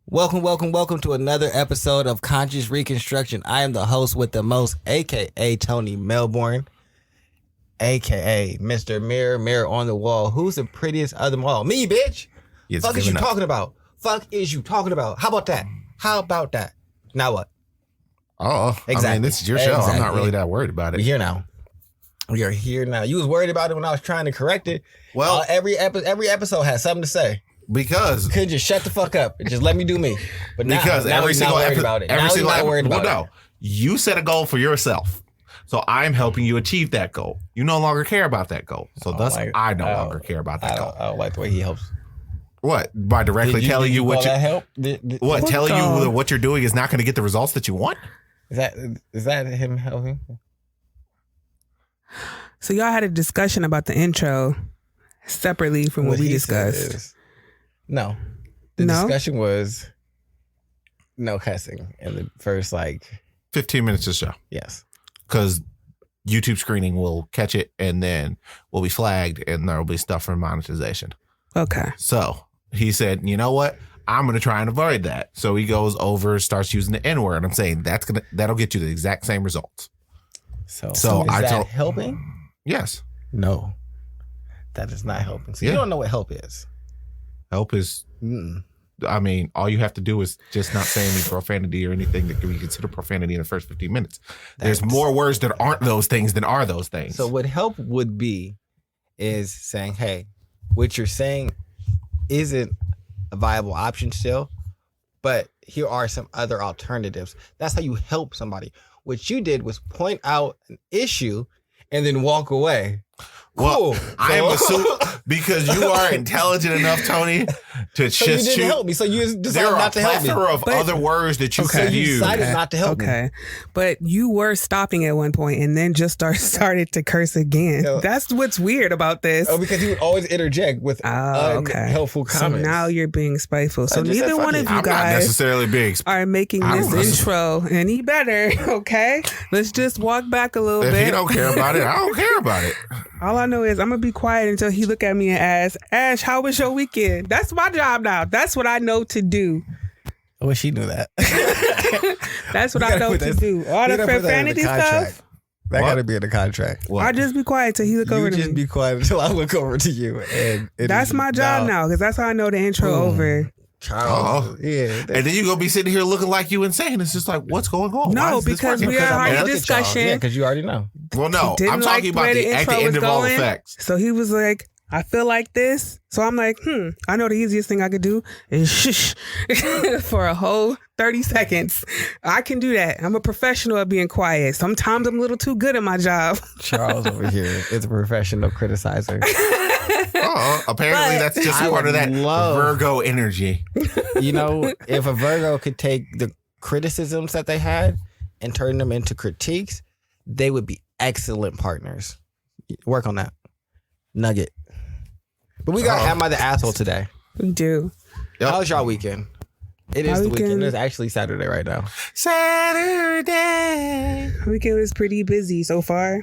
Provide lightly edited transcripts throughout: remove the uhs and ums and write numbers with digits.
Welcome to another episode of Conscious Reconstruction. I am the host with the most, aka Tony Melbourne, aka Mr. Mirror on the wall. Who's the prettiest of them all? Me, bitch. Fuck is you talking about? Fuck is you talking about? How about that? Now what? Oh, exactly. I mean, this is your show. Exactly. I'm not really that worried about it. We are here now. You was worried about it when I was trying to correct it. Well, every episode has something to say. Because couldn't just shut the fuck up and just let me do me. But now, because every single episode, no, you set a goal for yourself, so I'm helping you achieve that goal. You no longer care about that goal, so I no longer care about that goal. I don't like the way he helps. What? By directly telling you what that help? Telling you what you're doing is not going to get the results that you want. Is that him helping? So y'all had a discussion about the intro separately from what we discussed. No. The discussion was no cussing in the first 15 minutes of show. Yes. Because YouTube screening will catch it and then we'll be flagged and there will be stuff for monetization. Okay. So he said, you know what? I'm going to try and avoid that. So he goes over, starts using the N-word. And I'm saying that'll get you the exact same results. So is that helping? Yes. No. That is not helping. So you don't know what help is. Help is, I mean, all you have to do is just not say any profanity or anything that can be considered profanity in the first 15 minutes. There's more words that aren't those things than are those things. So what help would be is saying, hey, what you're saying isn't a viable option still, but here are some other alternatives. That's how you help somebody. What you did was point out an issue and then walk away. Well, cool. I am assuming because you are intelligent enough, Tony, to so you didn't help me. So you decided not to help me. There are a plethora of other words that you could use. You decided not to help me. Okay, but you were stopping at one point and then just started to curse again. That's what's weird about this. Oh, because he would always interject with unhelpful comments. So now you're being spiteful. So neither one of you guys not necessarily being are making this intro any better. Okay, let's just walk back a little bit. If you don't care about it, I don't care about it. All I know is I'm going to be quiet until he look at me and ask, Ash, how was your weekend? That's my job now. That's what I know to do. I wish he knew that. That's what I know to do. All the profanity stuff. That got to be in the contract. I'll just be quiet till he look over to me. You just be quiet until I look over to you. And that's my job now because that's how I know the intro over. Charles. Yeah. And then you're going to be sitting here looking like you insane. It's just like, what's going on? No, because we are having a discussion. Yeah, because you already know. Well, no, I'm talking about the end of all effects. So he was like, I feel like this. So I'm like, I know the easiest thing I could do is shush for a whole 30 seconds. I can do that. I'm a professional at being quiet. Sometimes I'm a little too good at my job. Charles over here is a professional criticizer. Apparently that's just part of that Virgo energy. You know, if a Virgo could take the criticisms that they had and turn them into critiques, they would be excellent partners. Work on that. Nugget. But we got Am I the Asshole today? We do. Yep. How was y'all weekend? It is the weekend. It's actually Saturday right now. Saturday. Weekend was pretty busy so far.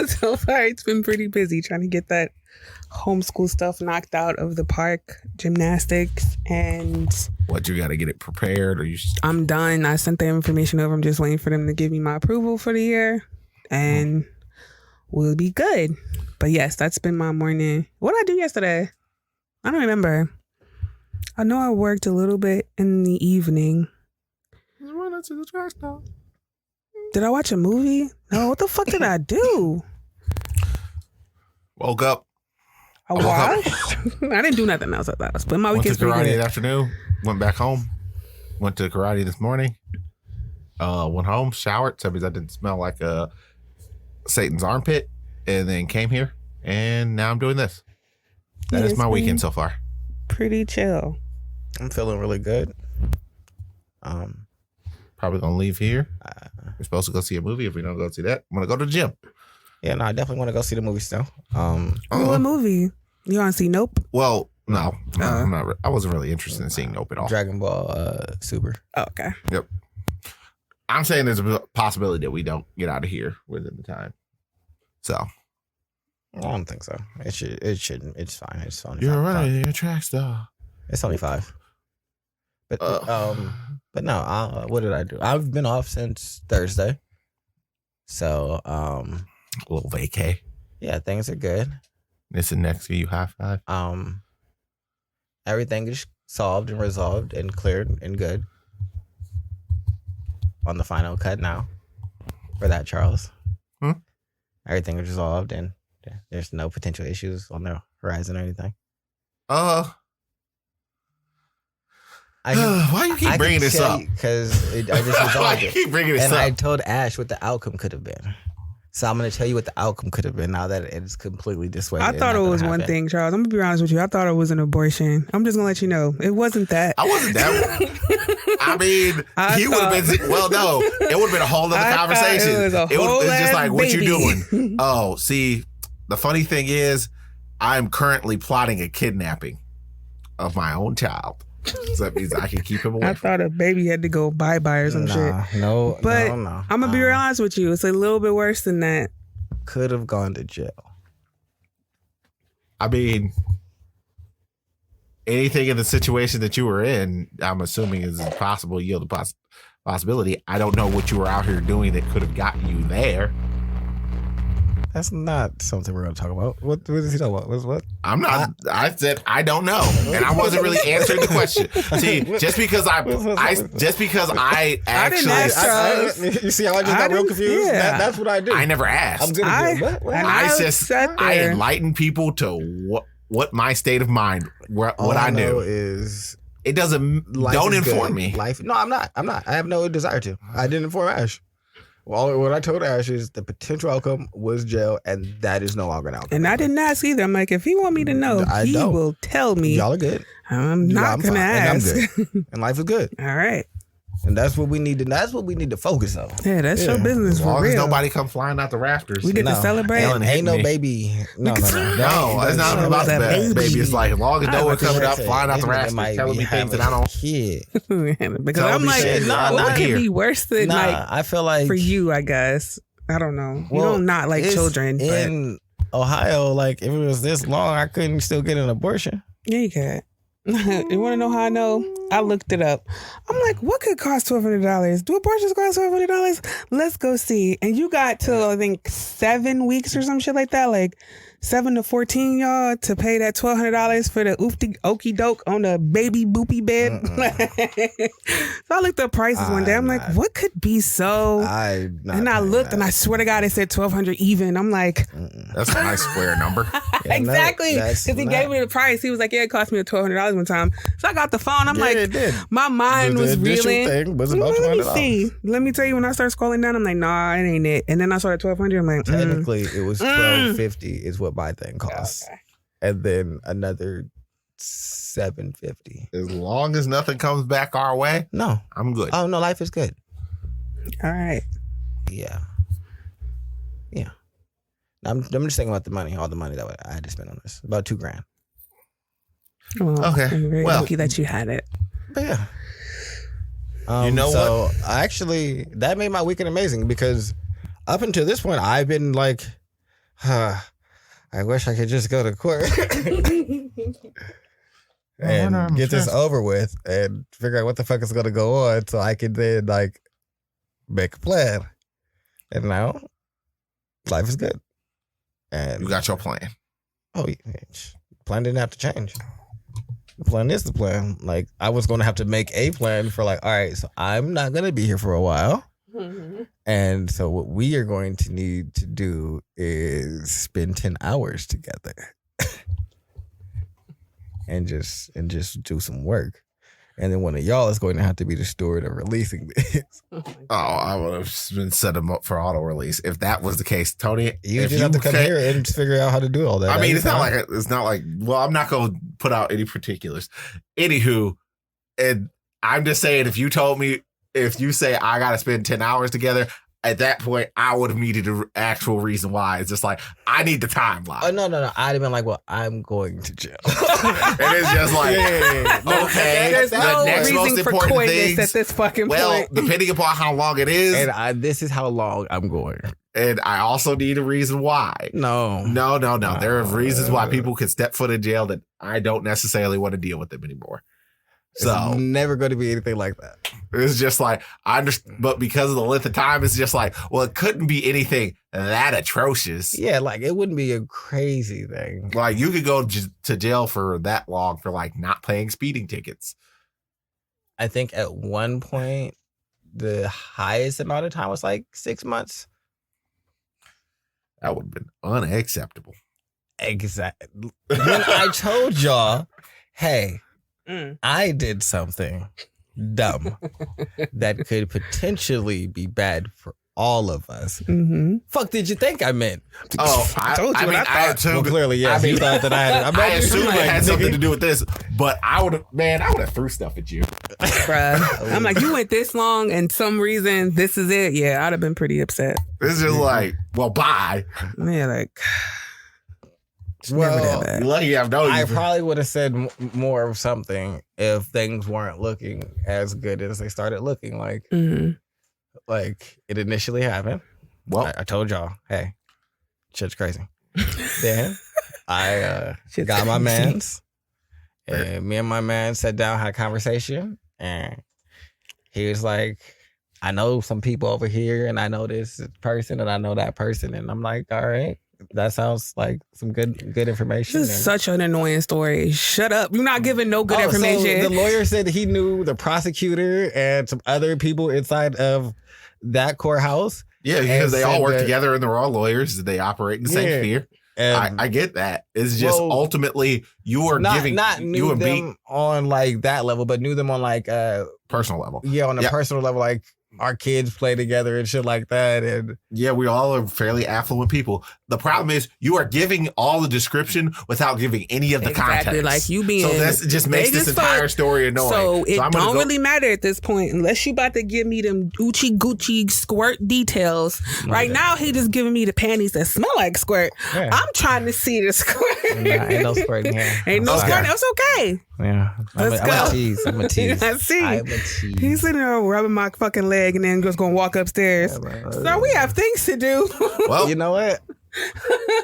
So far, it's been pretty busy trying to get that homeschool stuff knocked out of the park, gymnastics, and what, you got to get it prepared, or you? I'm done. I sent the information over. I'm just waiting for them to give me my approval for the year, and we'll be good. But yes, that's been my morning. What did I do yesterday? I don't remember. I know I worked a little bit in the evening. Did I watch a movie? No. What the fuck did I do? Woke up. I washed. I didn't do nothing else. I spent my weekend. Went to karate in the afternoon. Went back home. Went to karate this morning. Went home, showered, so because I didn't smell like Satan's armpit, and then came here, and now I'm doing this. That is my weekend so far. Pretty chill. I'm feeling really good. Probably gonna leave here. We're supposed to go see a movie. If we don't go see that, I'm gonna go to the gym. Yeah, no, I definitely want to go see the movie still. What movie? You want to see Nope? Well, no, I'm not. I wasn't really interested in seeing Nope at all. Dragon Ball Super. Oh, okay. Yep. I'm saying there's a possibility that we don't get out of here within the time. So. I don't think so. It shouldn't. It's fine. It's only You're right. You're a track star. It's only 5. But no. What did I do? I've been off since Thursday. So a little vacay. yeah, things are good. This is next to you. High five. Everything is solved and resolved and cleared and good. On the final cut now. For that, Charles. Everything is resolved and there's no potential issues on the horizon or anything. Why you keep bringing this up? Because I just resolved Why it. you keep bringing this And up? I told Ash what the outcome could have been. So I'm going to tell you what the outcome could have been now that it's completely dissuaded. I thought it was one thing, Charles. I'm going to be honest with you. I thought it was an abortion. I'm just going to let you know. It wasn't that. I wasn't that. I mean, he would have been. Well, no, it would have been a whole other conversation. It was a whole it's just like, what you baby. doing? Oh, see, the funny thing is, I'm currently plotting a kidnapping of my own child. So that means I can keep him away. I thought a baby had to go bye-bye or some shit. No, But no. I'm going to be real honest with you. It's a little bit worse than that. Could have gone to jail. I mean, anything in the situation that you were in, I'm assuming is possible, yield a possibility. I don't know what you were out here doing that could have gotten you there. That's not something we're going to talk about. What is he talking about? What? I'm not. I said I don't know, and I wasn't really answering the question. See, just because I actually, ask Charles. You see how I just got real confused? Yeah. That's what I do. I never asked. I'm good at it. What? And I enlighten people to what my state of mind, what I know knew is it doesn't. life Don't is inform good. me. Life. No, I'm not. I have no desire to. I didn't inform Ash. Well, what I told Ash is the potential outcome was jail, and that is no longer an outcome. And I didn't ask either. I'm like, if he want me to know, he will tell me. Y'all are good. I'm not going to ask. And I'm good. And life is good. All right. And that's what we need to. That's what we need to focus on. Yeah, that's your business As for long real. as nobody come flying out the rafters. We get to celebrate. Ain't no baby. No, No, it's not about the baby. It's like as long as no one coming up flying out the rafters telling me things that I don't. Kid. Because Tell I'm me like, shit. Nah, what not could here. be worse than I feel like for you, I guess. I don't know. You don't not like it's children. in Ohio. Like if it was this long, I couldn't still get an abortion. Yeah, you can. You want to know how I know? I looked it up. I'm like, what could cost $1,200? Do abortions cost $1,200? Let's go see. And you got till I think 7 weeks or some shit like that, like 7 to 14, y'all, to pay that $1,200 for the okie doke on the baby boopy bed. So I looked up prices one day. I'm like, what could be so? And I looked, and I swear to God, it said $1,200 even. I'm like, That's a nice square number. exactly. Because he gave me the price. He was like, yeah, it cost me $1,200 one time. So I got the phone. I'm like, it did. my mind was initial reeling. thing was about Let me $200. see. Let me tell you, when I started scrolling down, I'm like, nah, it ain't it. And then I saw the $1,200. I'm like, Technically, it was $1,250 is what my thing costs, Okay. and then another $750. As long as nothing comes back our way, No. I'm good. Oh no, life is good. all right. Yeah. I'm just thinking about the money, all the money that I had to spend on this. About $2,000. Well, Okay. I'm very Well. lucky that you had it. But yeah. You know so actually, that made my weekend amazing because up until this point, I've been like, I wish I could just go to court and get this over with and figure out what the fuck is going to go on so I can then like make a plan. And now, life is good. And You got your plan. oh, yeah, plan didn't have to change. The plan is the plan. Like I was going to have to make a plan for like, all right, so I'm not going to be here for a while. And so what we are going to need to do is spend 10 hours together and just do some work. And then one of y'all is going to have to be the steward of releasing this. Oh, I would have been set them up for auto release if that was the case, Tony. You if just have to come ca- here and figure out how to do all that. I mean, it's not like. Well, I'm not going to put out any particulars. Anywho, and I'm just saying, if you say I got to spend 10 hours together, at that point, I would have needed an actual reason why. It's just like, I need the timeline. Oh, no. I'd have been like, well, I'm going to jail. And it's just like, okay, There's the no next most reason for important coyness things. at this fucking Well, point. depending upon how long it is, And this is how long I'm going. and I also need a reason why. No. No. There are reasons why people can step foot in jail that I don't necessarily want to deal with them anymore. So It's never going to be anything like that. it's just like, I understand, but because of the length of time, it's just like, well, it couldn't be anything that atrocious. Yeah, like it wouldn't be a crazy thing. Like you could go to jail for that long for like not paying speeding tickets. I think at one point, the highest amount of time was like 6 months. That would have been unacceptable. Exactly. When I told y'all, hey, I did something dumb that could potentially be bad for all of us. Mm-hmm. Fuck did you think I meant? Oh, I told you what I thought. I assumed, Well, clearly, yes. I mean, You thought that I had it. I assumed it had something to nigga. do with this, but I would have threw stuff at you. Bruh. I'm like, you went this long and some reason this is it. Yeah, I'd have been pretty upset. It's just like, well, bye. Yeah, like, it's Well, never that bad. You're lucky I've known I you. probably would have said more of something if things weren't looking as good as they started looking like it initially happened. Well, I told y'all, hey, shit's crazy. Then I Shit's got my crazy. mans, and me and my man sat down, had a conversation, and he was like, I know some people over here, and I know this person, and I know that person, and I'm like, all right, that sounds like some good information. This is such an annoying story. Shut up. You're not giving no good information. So the lawyer said he knew the prosecutor and some other people inside of that courthouse. yeah, because they all said work that- together and they're all lawyers. They operate in the same Yeah. sphere. And I get that. It's just Well, ultimately you are not giving knew you and beat them on like that level, but knew them on like personal level. on a Yeah. personal level, like our kids play together and shit like that. And Yeah, we all are fairly affluent people. The problem is you are giving all the description without giving any of the Exactly, context. like you being so that just makes vague this as fuck. entire story annoying. So it I'm gonna don't go- really matter at this point unless you about to give me them Gucci Gucci squirt details. Right now, he just giving me the panties that smell like squirt. yeah, I'm trying to see the squirt. ain't no squirting here. Ain't no I'm squirt. sorry. That's okay. Yeah, Let's I'm go. a tease. I'm a tease. I see. I'm a tease. He's sitting there rubbing my fucking leg and then just gonna walk upstairs. So we have things to do. well, You know what?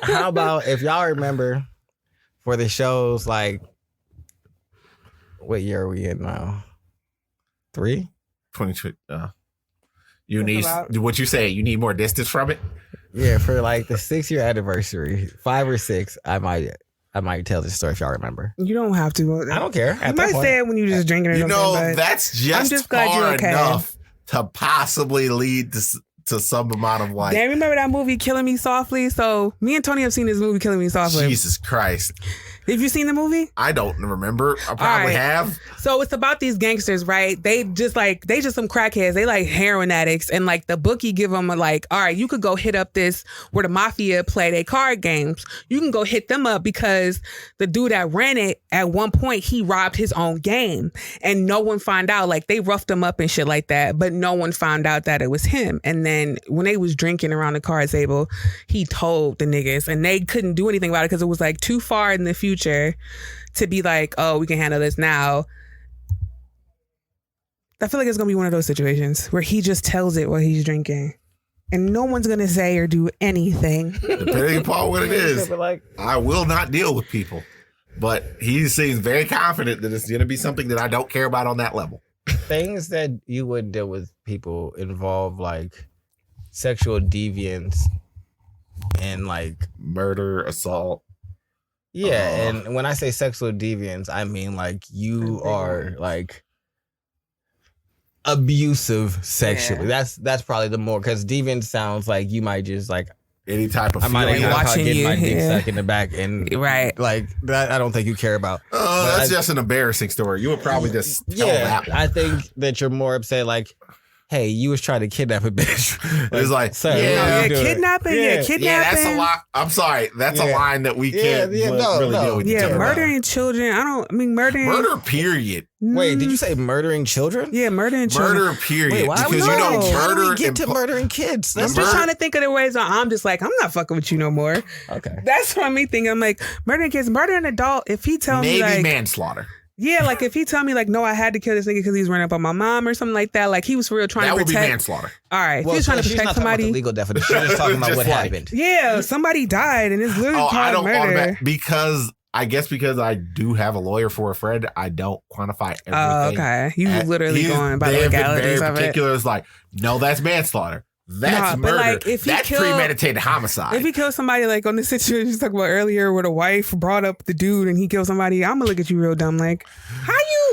How about if y'all remember for the shows like what year are we in now? 3? 22. You need about- what you say. You need more distance from it. Yeah, for like the 6-year anniversary, 5 or 6, I might tell this story if y'all remember. You don't have to. I don't care. You At might that point. say it when you just drinking or You something. know, but that's just, just glad far you're okay. enough to possibly lead to some amount of like, damn, remember that movie Killing Me Softly? So me and Tony have seen this movie Killing Me Softly. Jesus Christ. Have you seen the movie? I don't remember. I probably right. have. So it's about these gangsters, right? They just some crackheads. They like heroin addicts, and like the bookie give them like, all right, you could go hit up this where the mafia play their card games. You can go hit them up because the dude that ran it at one point he robbed his own game, and no one found out. Like they roughed him up and shit like that, but no one found out that it was him. And then when they was drinking around the card table, he told the niggas, and they couldn't do anything about it because it was like too far in the future to be like, oh, we can handle this now. I feel like it's gonna be one of those situations where he just tells it while he's drinking, and no one's gonna say or do anything. Depending upon what it is, But like, I will not deal with people. But he seems very confident that it's going to be something that I don't care about on that level. things that you would deal with people involve like sexual deviance and like Murder, assault. yeah, and when I say sexual deviance, I mean like you are like abusive sexually. That's probably the more because deviant sounds like you might just like Any type of I might feeling. have watching getting you, my dick yeah. stuck in the back and Right. like that. I don't think you care about. Oh, that's I- just an embarrassing story. You would probably just tell Yeah, that one. I think that you're more upset like, hey, you was trying to kidnap a bitch. It's like, sir, yeah, what are you doing? kidnapping, kidnapping. Yeah, that's a lot. I'm sorry. That's a Yeah. line that we can't Yeah, no, really no. deal with. each Yeah, other about. murdering children. Murdering. Murder, period. Wait, did you say murdering children? Yeah, murdering children. Murder, period. Wait, why because would you don't how do we murder get to and murdering kids? That's I'm just murder- trying to think of the ways that I'm just like, I'm not fucking with you no more. okay. That's what me thinking. I'm like, murdering kids, murdering an adult. If he tell maybe me like, manslaughter. yeah, like if he tell me like, no, I had to kill this nigga because he's running up on my mom or something like that. Like he was for real trying That to would be protect. manslaughter. All right, if Well, he was trying to she's protect not talking about somebody. the legal definition. She's just talking about Just what like- happened. Yeah, somebody died and it's literally Oh, I called don't murder. because I guess because I do have a lawyer for a friend, I don't quantify everything. Oh, okay. You literally going by the legalities very of particular. it. It's like, no, that's manslaughter. That's but murder. like, if he that's killed- premeditated homicide. If he kills somebody, like on the situation you talked about earlier, where the wife brought up the dude and he killed somebody, I'm gonna look at you real dumb. Like,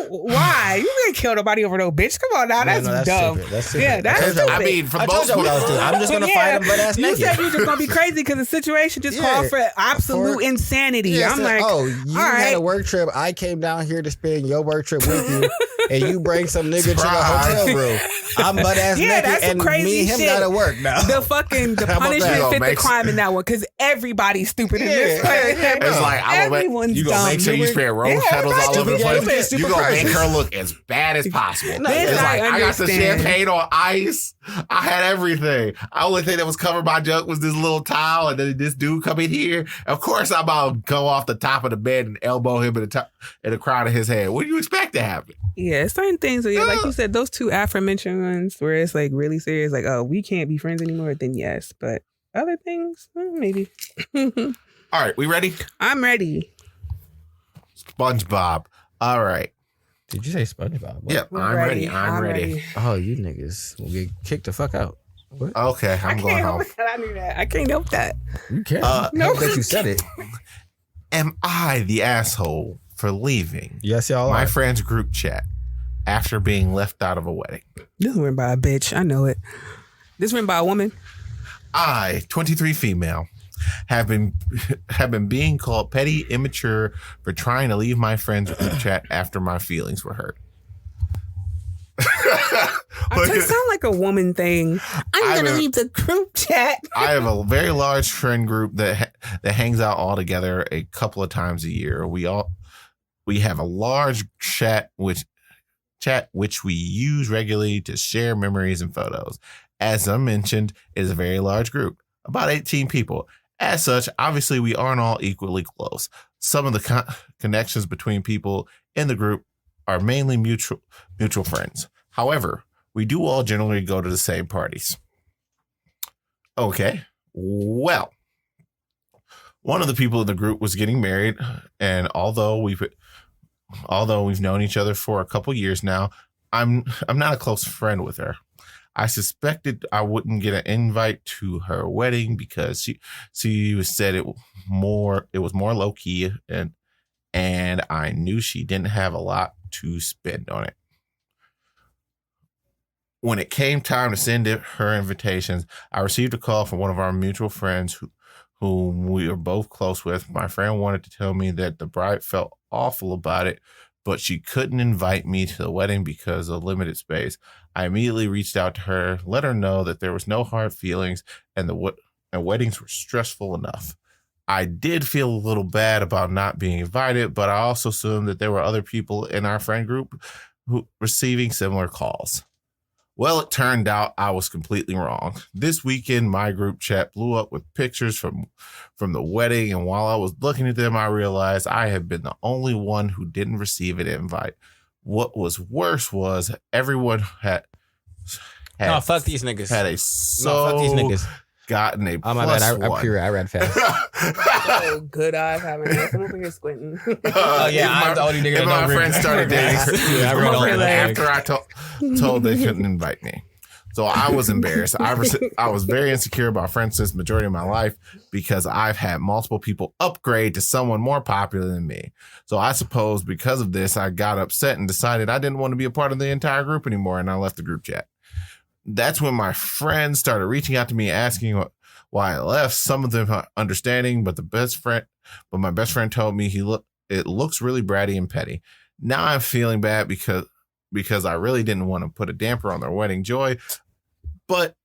why? You didn't kill nobody over no bitch. Come on now, that's dumb. Stupid. That's stupid. Yeah, that's stupid. I mean, for I most told you what I was doing. I'm just gonna fight him butt ass You naked. said you just gonna be crazy because the situation just called for absolute insanity. Yeah, I'm said, like, oh, you all had right. a work trip. I came down here to spend your work trip with you, and you bring some nigga to the hotel room. I'm butt ass naked, that's some and crazy me and him shit. gotta work now. The punishment that? fit the Makes- crime in that one because everybody's stupid in this. Yeah. It's like, everyone's you gonna dumb. make sure you spray rose Yeah, petals that's all over the stupid. place. Stupid You gonna make prizes. her look as bad as possible. No, It's this like, I I got the understand. champagne on ice. I had everything. The only thing that was covering my junk was this little towel, and then this dude come in here. Of course, I'm about to go off the top of the bed and elbow him in the crown of his head. What do you expect to happen? Yeah, certain things. Yeah, like you said, those two aforementioned ones where it's like really serious, like, oh, we can't be friends anymore, then yes. But other things, maybe. All right, we ready? I'm ready. SpongeBob. All right. Did you say SpongeBob? What? Yep, I'm ready. I'm ready. Oh, you niggas will get kicked the fuck out. What? Okay, I'm going home. I knew that. I can't help that. You can't. No. Help that you said it. Am I the asshole for leaving Yes, y'all my are. friend's group chat after being left out of a wedding? This written by a bitch. I know it. This written by a woman. I, 23 female, have been being called petty, immature for trying to leave my friend's group chat after my feelings were hurt. It sound like a woman thing. I'm gonna leave the group chat. I have a very large friend group that hangs out all together a couple of times a year. We have a large chat which we use regularly to share memories and photos. As I mentioned, it is a very large group, about 18 people. As such, obviously we aren't all equally close. Some of the connections between people in the group are mainly mutual friends. However, we do all generally go to the same parties. Okay, well, one of the people in the group was getting married, and although we've known each other for a couple years now, I'm not a close friend with her. I suspected I wouldn't get an invite to her wedding because she said it was more low key, and I knew she didn't have a lot to spend on it. When it came time to send her invitations, I received a call from one of our mutual friends whom we are both close with. My friend wanted to tell me that the bride felt awful about it, but she couldn't invite me to the wedding because of limited space. I immediately reached out to her, let her know that there was no hard feelings and weddings were stressful enough. I did feel a little bad about not being invited, but I also assumed that there were other people in our friend group who receiving similar calls. Well, it turned out I was completely wrong. This weekend, my group chat blew up with pictures from the wedding, and while I was looking at them, I realized I had been the only one who didn't receive an invite. What was worse was everyone had No, fuck these niggas. had a Fuck these niggas. gotten a Oh my plus bad. one. I read fast. Oh, good eyes having that. I'm over here squinting. Oh, yeah, If I'm the only nigga that if my don't read. friends started dating, Yeah, I read all that. after I told they couldn't invite me. So I was embarrassed. I was very insecure about friends since the majority of my life because I've had multiple people upgrade to someone more popular than me. So I suppose because of this, I got upset and decided I didn't want to be a part of the entire group anymore, and I left the group chat. That's when my friends started reaching out to me asking why I left. Some of them are understanding, but my best friend told me it looks really bratty and petty. Now I'm feeling bad because I really didn't want to put a damper on their wedding joy, but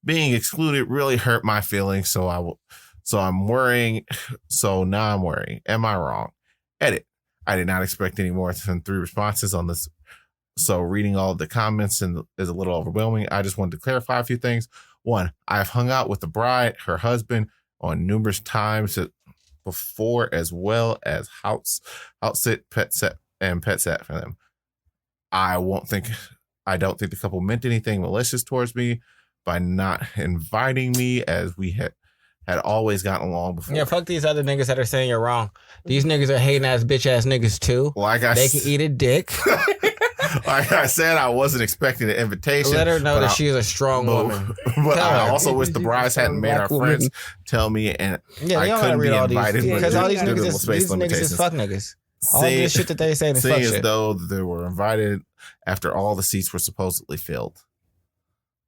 being excluded really hurt my feelings. So I'm worrying. So now I'm worrying. Am I wrong? Edit. I did not expect any more than 3 responses on this. So reading all of the comments is a little overwhelming. I just wanted to clarify a few things. 1, I've hung out with the bride, her husband, on numerous times before, as well as house sit, pet set, and pet sat for them. I don't think the couple meant anything malicious towards me by not inviting me, as we had always gotten along before. Yeah, fuck these other niggas that are saying you're wrong. These niggas are hating ass bitch ass niggas too. They can eat a dick. Like I said, I wasn't expecting an invitation. Let her know that she is a strong woman. But I also wish the brides hadn't made our friends tell me, and I couldn't be invited because all these niggas is fuck niggas. All this shit that they say is fuck shit. As though they were invited after all the seats were supposedly filled.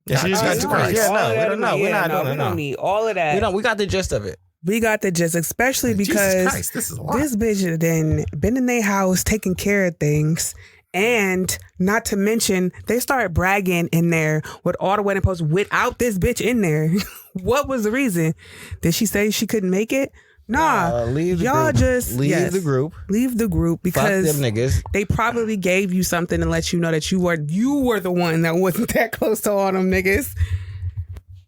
Yeah, she just got too crazy. Yeah, no, we don't know. We're not doing it. We don't need all of that. We got the gist of it. We got the gist, especially because this bitch then been in their house taking care of things. And not to mention, they started bragging in there with all the wedding posts without this bitch in there. What was the reason? Did she say she couldn't make it? Nah, leave the y'all group. just leave the group. Leave the group because fuck them niggas. They probably gave you something to let you know that you were the one that wasn't that close to all them niggas,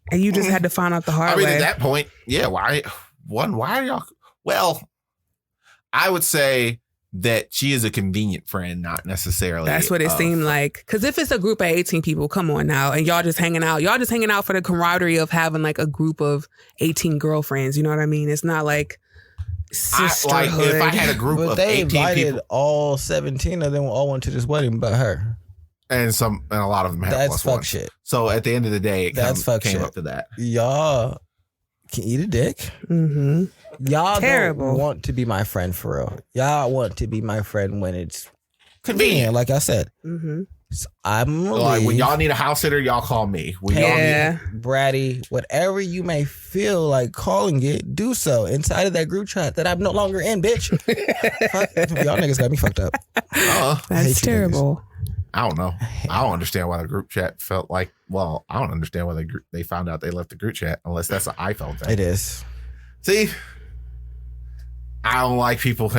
and you just had to find out the hard way. At that point, yeah. Why are y'all? Well, I would say that she is a convenient friend, not necessarily. That's what it seemed like. Because if it's a group of 18 people, come on now, and y'all just hanging out for the camaraderie of having like a group of 18 girlfriends. You know what I mean? It's not like sisterhood. If I had a group of 18 invited all 17 of them all went to this wedding but her. And a lot of them had that's fuck one. Shit. So at the end of the day, it came up to that. Y'all can eat a dick. Mm-hmm. Y'all don't want to be my friend for real. Y'all want to be my friend when it's convenient, like I said. Mm-hmm. So I'm like when y'all need a house sitter, y'all call me. When y'all need Bratty, whatever you may feel like calling it, do so inside of that group chat that I'm no longer in, bitch. Y'all niggas got me fucked up. That's terrible. I don't know. I don't understand why the group chat felt like. Well, I don't understand why they found out they left the group chat unless that's an iPhone thing. It is. See, I don't like people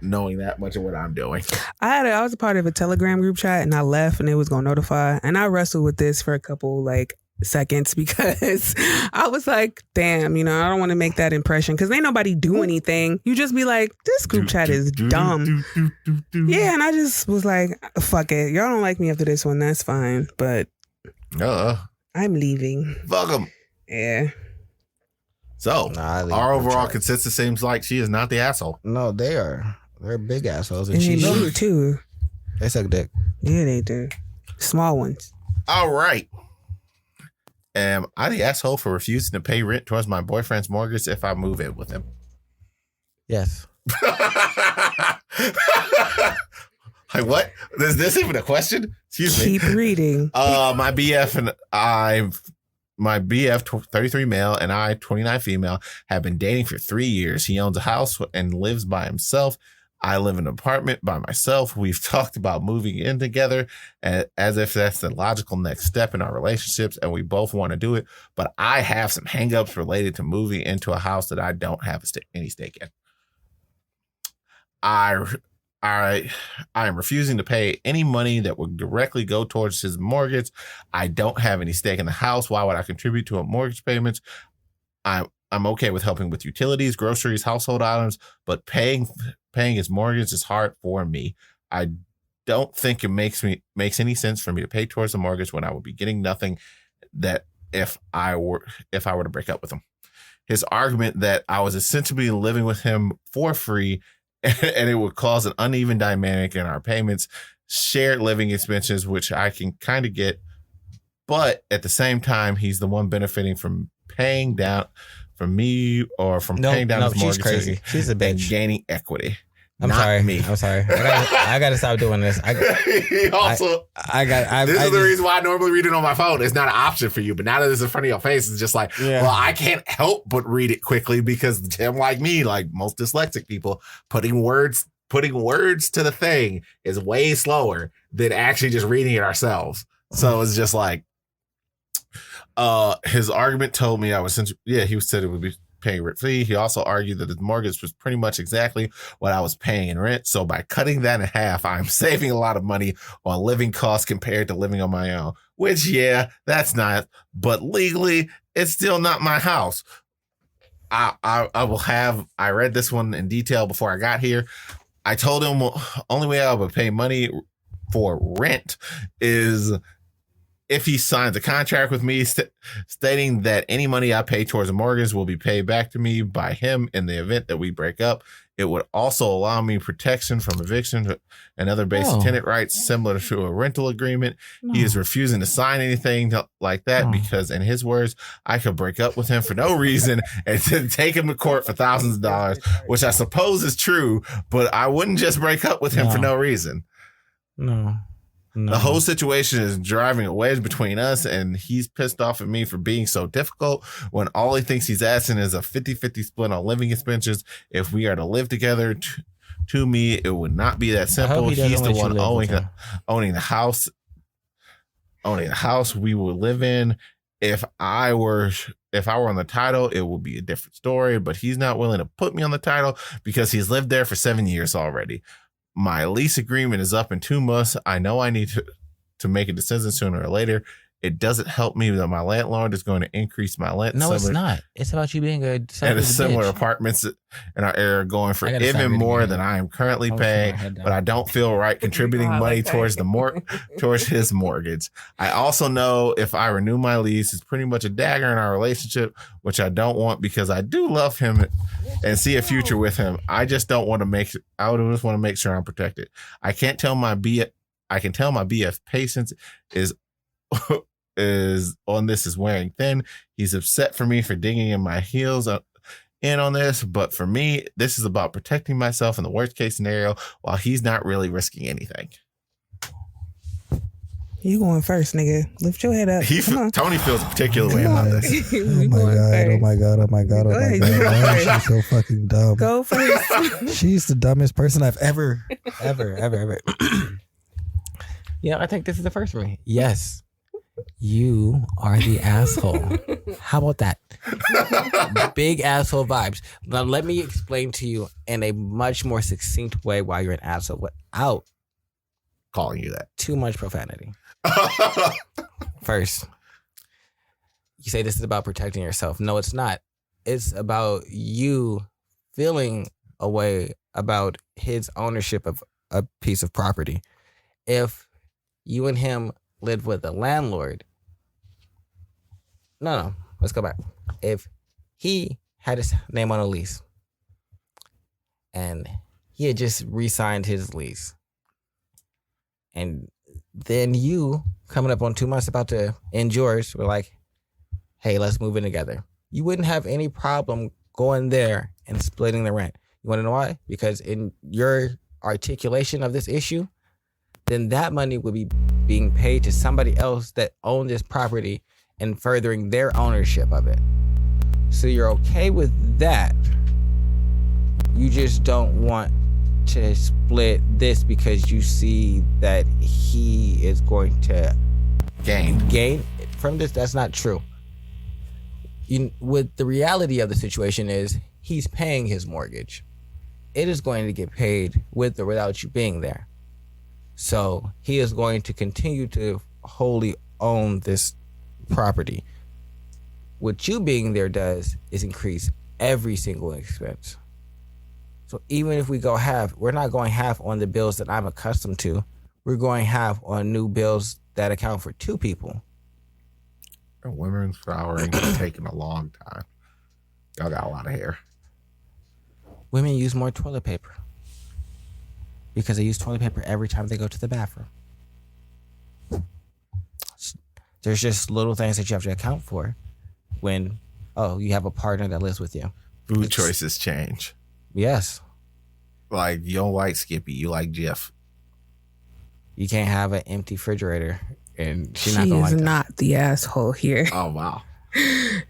knowing that much of what I'm doing. I was a part of a Telegram group chat and I left and it was gonna notify, and I wrestled with this for a couple seconds because I was like, damn, I don't want to make that impression because ain't nobody do anything. You just be like, this group chat is dumb. Yeah, and I just was like, fuck it. Y'all don't like me after this one. That's fine. But I'm leaving. Fuck them. Yeah. So our overall consensus seems like she is not the asshole. No, they are. They're big assholes. And she know too. They suck dick. Yeah, they do. Small ones. All right. Am I the asshole for refusing to pay rent towards my boyfriend's mortgage if I move in with him? Yes. Like what? Is this even a question? Excuse me. Keep reading. My BF, 33 male, and I, 29 female, have been dating for 3 years. He owns a house and lives by himself. I live in an apartment by myself. We've talked about moving in together as if that's the logical next step in our relationships, and we both want to do it. But I have some hangups related to moving into a house that I don't have any stake in. I am refusing to pay any money that would directly go towards his mortgage. I don't have any stake in the house. Why would I contribute to a mortgage payments? I'm okay with helping with utilities, groceries, household items, but paying his mortgage is hard for me. I don't think it makes any sense for me to pay towards the mortgage when I would be getting nothing that if I were to break up with him. His argument that I was essentially living with him for free and it would cause an uneven dynamic in our payments, shared living expenses, which I can kind of get. But at the same time, he's the one benefiting from paying down from me or from paying down his mortgage. She's crazy. She's a bitch. And gaining equity. I'm sorry. I gotta stop doing this. This is the reason why I normally read it on my phone. It's not an option for you, but now that it's in front of your face, it's just like, well, I can't help but read it quickly because Tim, like me, like most dyslexic people, putting words to the thing is way slower than actually just reading it ourselves. So it's just like, his argument told me he said it would be paying rent fee. He also argued that his mortgage was pretty much exactly what I was paying in rent. So by cutting that in half, I'm saving a lot of money on living costs compared to living on my own, which, that's not, but legally it's still not my house. I read this one in detail before I got here. I told him only way I would pay money for rent is if he signs a contract with me stating that any money I pay towards a mortgage will be paid back to me by him in the event that we break up. It would also allow me protection from eviction and other basic tenant rights similar to a rental agreement. He is refusing to sign anything like that because, in his words, I could break up with him for no reason and then take him to court for thousands of dollars, which I suppose is true, but I wouldn't just break up with him for no reason. No. The whole situation is driving a wedge between us, and he's pissed off at me for being so difficult when all he thinks he's asking is a 50-50 split on living expenses. If we are to live together, to me, it would not be that simple. He's the one owning the house. Owning the house we would live in. If I were on the title, it would be a different story, but he's not willing to put me on the title because he's lived there for 7 years already. My lease agreement is up in 2 months. I know I need to make a decision sooner or later. It doesn't help me that my landlord is going to increase my rent. No, it's not. It's about you being a similar apartments in our area going for even more than I am currently paying. But I don't feel right contributing money towards towards his mortgage. I also know if I renew my lease, it's pretty much a dagger in our relationship, which I don't want because I do love him and see a future with him. I just don't want to make. I would just want to make sure I'm protected. I can tell my BF patience is on this is wearing thin. He's upset for me for digging in my heels in on this, but for me, this is about protecting myself in the worst case scenario while he's not really risking anything. You going first, nigga. Lift your head up. Tony feels a particular way about this. Oh my god. She's so fucking dumb. Go first. She's the dumbest person I've ever. Yeah, I think this is the first for me. Yes. You are the asshole. How about that? Big asshole vibes. Now let me explain to you in a much more succinct way why you're an asshole without calling you that. Too much profanity. First, you say this is about protecting yourself. No, it's not. It's about you feeling a way about his ownership of a piece of property. If you and him lived with a landlord. No, let's go back. If he had his name on a lease and he had just re-signed his lease and then you coming up on 2 months about to end yours were like, hey, let's move in together. You wouldn't have any problem going there and splitting the rent. You want to know why? Because in your articulation of this issue, then that money would be being paid to somebody else that owned this property and furthering their ownership of it. So you're okay with that. You just don't want to split this because you see that he is going to gain from this. That's not true. With the reality of the situation is he's paying his mortgage. It is going to get paid with or without you being there. So he is going to continue to wholly own this property. What you being there does is increase every single expense. So even if we go half, we're not going half on the bills that I'm accustomed to. We're going half on new bills that account for 2 people. Women's showering is taking a long time. Y'all got a lot of hair. Women use more toilet paper. Because they use toilet paper every time they go to the bathroom. There's just little things that you have to account for when, you have a partner that lives with you. Food choices change. Yes. Like, you don't like Skippy, you like Jif. You can't have an empty refrigerator, and she not gonna like that. She is not the asshole here. Oh, wow.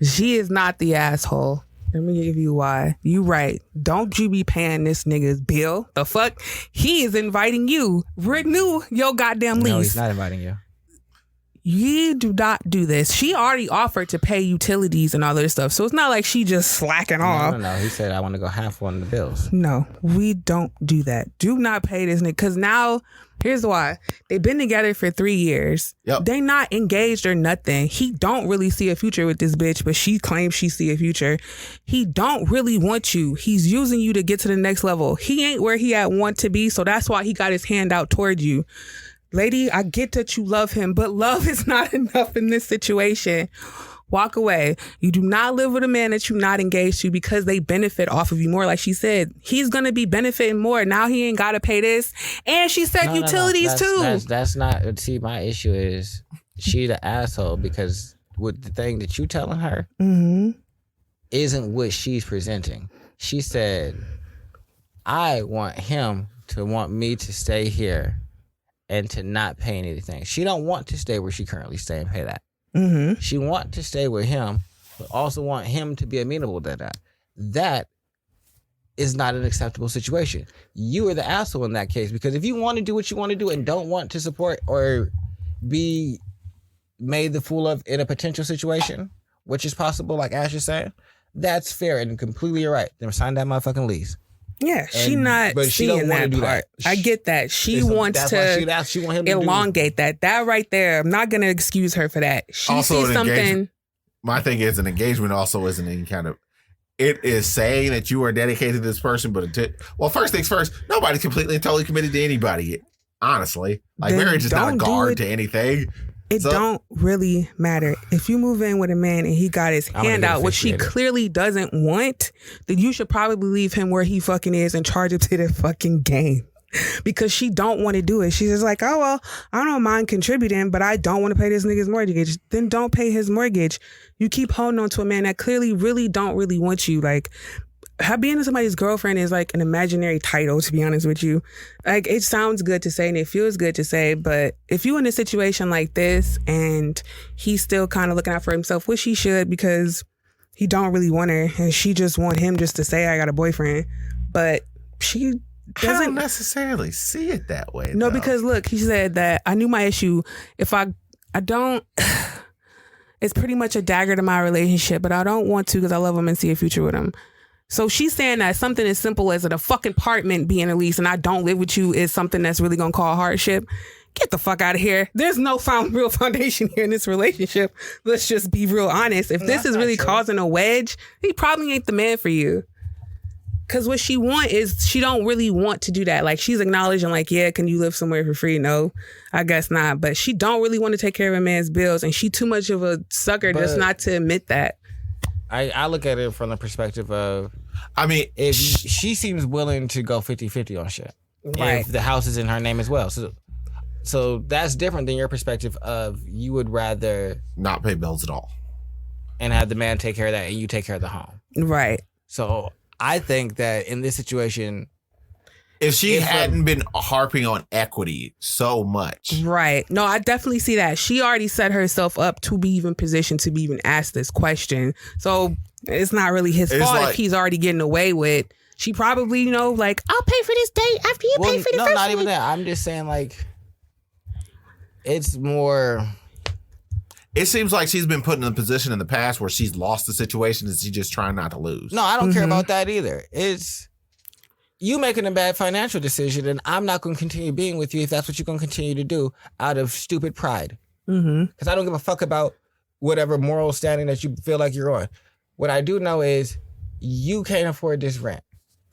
She is not the asshole. Let me give you why. You right. Don't you be paying this nigga's bill. The fuck? He is inviting you. Renew your goddamn lease. No, he's not inviting you. You do not do this. She already offered to pay utilities and all this stuff. So it's not like she just slacking off. No. He said, I want to go half on the bills. No, we don't do that. Do not pay this nigga. Because now, here's why. They've been together for 3 years. Yep. They not engaged or nothing. He don't really see a future with this bitch, but she claims she see a future. He don't really want you. He's using you to get to the next level. He ain't where he want to be, so that's why he got his hand out toward you. Lady, I get that you love him, but love is not enough in this situation. Walk away. You do not live with a man that you're not engaged to because they benefit off of you more. Like she said, he's going to be benefiting more. Now he ain't got to pay this. And she said utilities too. That's not, see, my issue is she the asshole because with the thing that you telling her isn't what she's presenting. She said, I want him to want me to stay here and to not pay anything. She don't want to stay where she currently stay and pay that. She want to stay with him, but also want him to be amenable to that. That is not an acceptable situation. You are the asshole in that case because if you want to do what you want to do and don't want to support or be made the fool of in a potential situation, which is possible, like Ash is saying, that's fair and completely right. Then sign that motherfucking lease. Yeah, she not seeing that part. I get that. She wants to she want him to elongate that. That right there, I'm not going to excuse her for that. She also sees something. My thing is an engagement also isn't any kind of, it is saying that you are dedicated to this person, but well, first things first, nobody's completely and totally committed to anybody, honestly. Like Then marriage is not a don't do guard it. to anything. It don't really matter. If you move in with a man and he got his hand out, which she clearly doesn't want, then you should probably leave him where he fucking is and charge him to the fucking game. Because she don't want to do it. She's just like, oh, well, I don't mind contributing, but I don't want to pay this nigga's mortgage. Then don't pay his mortgage. You keep holding on to a man that clearly don't really want you. Like, being somebody's girlfriend is like an imaginary title, to be honest with you. Like, it sounds good to say and it feels good to say, but if you in a situation like this and he's still kind of looking out for himself, which he should because he don't really want her and she just want him just to say, I got a boyfriend, but she doesn't I don't necessarily see it that way. No, though. because look, he said that I knew my issue. If I don't, it's pretty much a dagger to my relationship, but I don't want to because I love him and see a future with him. So she's saying that something as simple as a fucking apartment being a lease and I don't live with you is something that's really going to cause hardship. Get the fuck out of here. There's no real foundation here in this relationship. Let's just be real honest. If this is really causing a wedge, he probably ain't the man for you. Because what she want is she don't really want to do that. Like she's acknowledging like, yeah, can you live somewhere for free? No, I guess not. But she don't really want to take care of a man's bills. And she too much of a sucker just not to admit that. I look at it from the perspective of, I mean, if she seems willing to go 50-50 on shit. Right. If the house is in her name as well. So that's different than your perspective of you would rather not pay bills at all. And have the man take care of that and you take care of the home. Right. So I think that in this situation, if she hadn't been harping on equity so much. Right. No, I definitely see that. She already set herself up to be even positioned to be even asked this question. So it's not really his fault if he's already getting away with. She probably, like, I'll pay for this date after you pay for the first not one. even that. I'm just saying, like, it's more. It seems like she's been put in a position in the past where she's lost the situation and she's just trying not to lose. No, I don't care about that either. It's you making a bad financial decision, and I'm not going to continue being with you if that's what you're going to continue to do out of stupid pride. Because I don't give a fuck about whatever moral standing that you feel like you're on. What I do know is you can't afford this rent,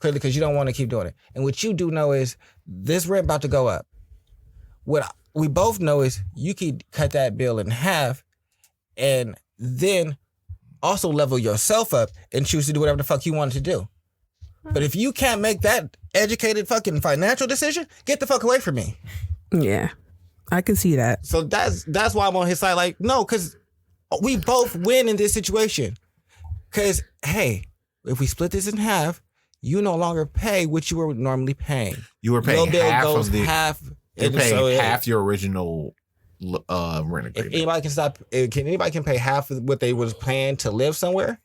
clearly, because you don't want to keep doing it. And what you do know is this rent about to go up. What we both know is you could cut that bill in half and then also level yourself up and choose to do whatever the fuck you want to do. But if you can't make that educated fucking financial decision, get the fuck away from me. Yeah, I can see that. So that's why I'm on his side. Like, no, because we both win in this situation. Because, hey, if we split this in half, you no longer pay what you were normally paying. You were paying half of the half. You're paying half your original rent agreement. If anybody can pay half of what they was paying to live somewhere,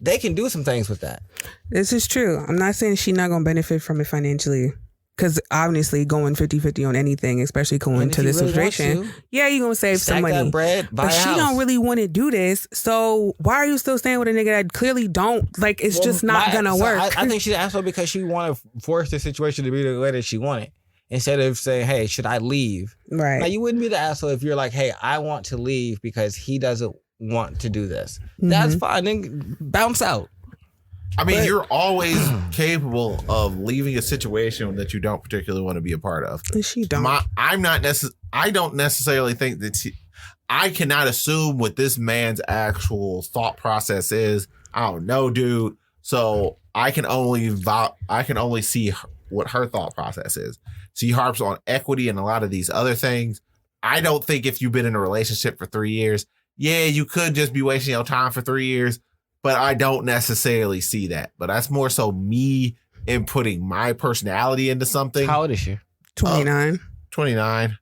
they can do some things with that. This is true. I'm not saying she's not going to benefit from it financially. Because obviously going 50-50 on anything, especially going to this situation, you're going to save some money. That bread, buy but she don't really want to do this. So why are you still staying with a nigga that clearly don't? Like, it's just not going to work. I think she's an asshole because she wanted to force the situation to be the way that she wanted. Instead of saying, hey, should I leave? Right. Now, you wouldn't be the asshole if you're like, hey, I want to leave because he doesn't want to do this. That's fine. Then bounce out. I mean, you're always capable of leaving a situation that you don't particularly want to be a part of. She don't. I don't necessarily think that I cannot assume what this man's actual thought process is. I don't know, dude. So I can only see what her thought process is. She harps on equity and a lot of these other things. I don't think if you've been in a relationship for 3 years, yeah, you could just be wasting your time for 3 years, but I don't necessarily see that. But that's more so me inputting my personality into something. How old is she? 29. 29.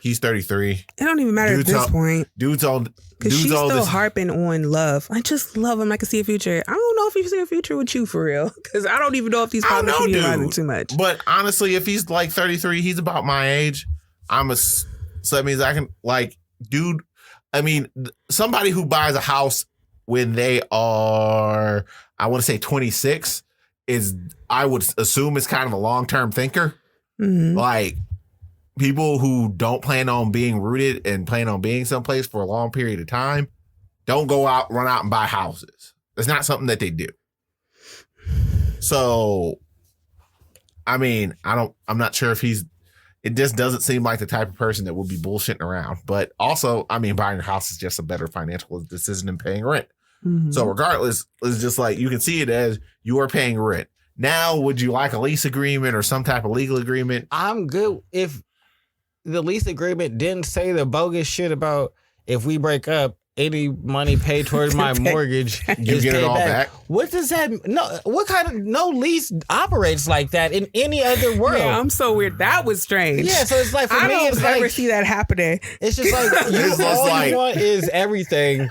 He's 33. It don't even matter at this point. Dude's on. Because she's still this, harping on love. I just love him. I can see a future. I don't know if you see a future with you for real. Because I don't even know if he's probably realizing too much. But honestly, if he's like 33, he's about my age. So that means I can dude. I mean, somebody who buys a house when they are, I want to say 26 I would assume is kind of a long-term thinker. Mm-hmm. Like people who don't plan on being rooted and plan on being someplace for a long period of time don't run out and buy houses. It's not something that they do. So, I mean, I'm not sure if it just doesn't seem like the type of person that would be bullshitting around. But also, I mean, buying a house is just a better financial decision than paying rent. Mm-hmm. So regardless, it's just like you can see it as you are paying rent. Now, would you like a lease agreement or some type of legal agreement? I'm good if the lease agreement didn't say the bogus shit about if we break up, any money paid towards my mortgage you get it all back. What does that? No lease operates like that in any other world. Yeah, I'm so weird. That was strange. Yeah, so it's like for I me, don't it's ever like see that happening. it's just like you want is everything.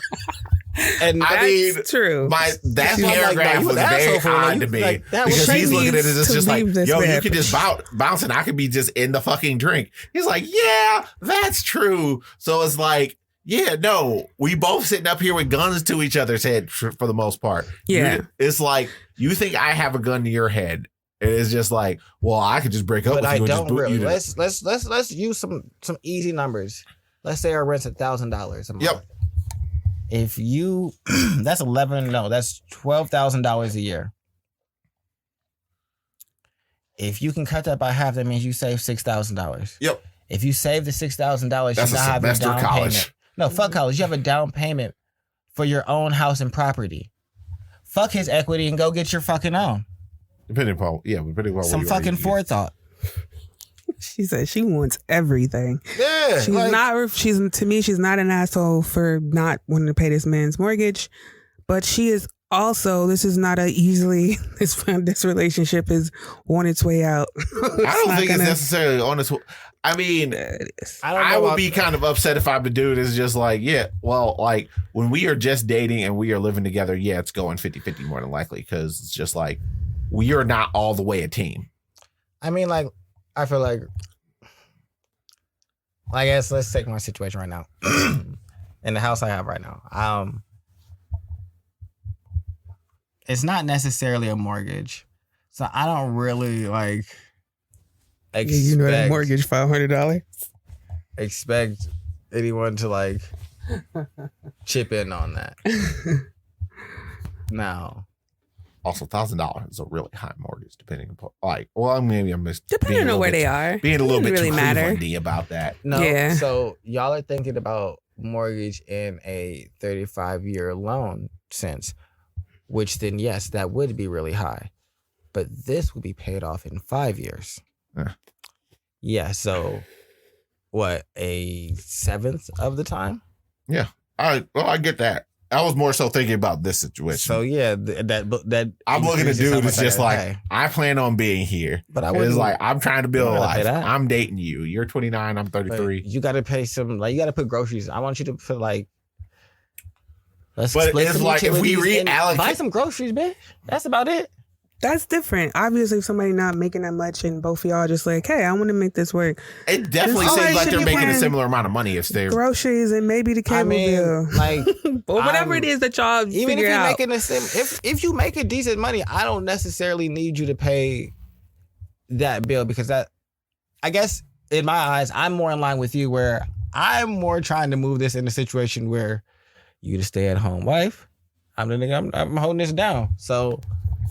And that's true. That paragraph was very odd to me because he's looking at it as just like, yo, you can just bounce and I could be just in the fucking drink. He's like, yeah, that's true. So it's like, yeah, no, we both sitting up here with guns to each other's head for the most part. Yeah. It's like, you think I have a gun to your head. And it's just like, well, I could just break up with you and just boot you. Let's use some easy numbers. Let's say our rent's $1,000 a month. Yep. If you, that's $12,000 a year. If you can cut that by half, that means you save $6,000. Yep. If you save the $6,000, that's you a have a down college. payment. No, fuck college. You have a down payment for your own house and property. Fuck his equity and go get your fucking own. Depending upon some fucking forethought. She said she wants everything. Yeah, to me, she's not an asshole for not wanting to pay this man's mortgage, but she is also, this is not this relationship is on its way out. I don't think it's necessarily on its way. I mean, I would be kind of upset if I'm the dude is just like, yeah, well, like when we are just dating and we are living together, yeah, it's going 50-50 more than likely because it's just like we are not all the way a team. I mean, like, I feel like I guess let's take my situation right now. In the house I have right now. It's not necessarily a mortgage. So I don't really like expect, you know that mortgage $500? Expect anyone to like chip in on that. Now. Also, $1,000 is a really high mortgage, depending upon maybe I'm just depending on where they are, being a little bit really too matter about that. No, yeah. So y'all are thinking about mortgage in a 35-year loan sense, which then yes, that would be really high, but this will be paid off in 5 years. Yeah. So, what, a seventh of the time? Yeah, I get that. I was more so thinking about this situation. So yeah, that I'm looking at dude. It's just like I plan on being here, but I was like I'm trying to build a life. I'm dating you. You're 29. I'm 33. You got to pay some. Like you got to put groceries. I want you to put like. Let's split it's like if we reallocate, buy some groceries, bitch. That's about it. That's different. Obviously, if somebody not making that much and both of y'all just like, hey, I want to make this work. It definitely seems like they're making a similar amount of money if they're groceries and maybe the cable bill, like, or whatever it is that y'all even figure if you're out. making the same, if you make a decent money, I don't necessarily need you to pay that bill because that, I guess, in my eyes, I'm more in line with you where I'm more trying to move this in a situation where you the stay-at-home wife. I'm the nigga. I'm holding this down. So.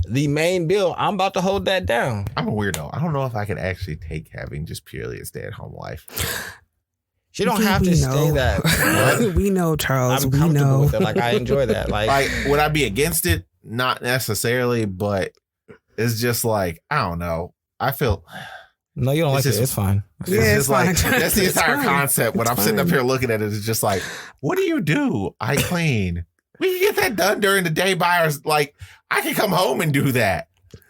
the main bill, I'm about to hold that down. I'm a weirdo. I don't know if I could actually take having just purely a stay-at-home life. She don't have to stay that. What? We know, Charles. I'm we comfortable know. with it. Like I enjoy that. Like would I be against it? Not necessarily, but it's just like I don't know. I feel no, you don't like it. It's fine. It's just fine. like that's the entire concept. When I'm sitting up fine. here looking at it, it's just like, what do you do? I clean. We can get that done during the day by our like. I can come home and do that.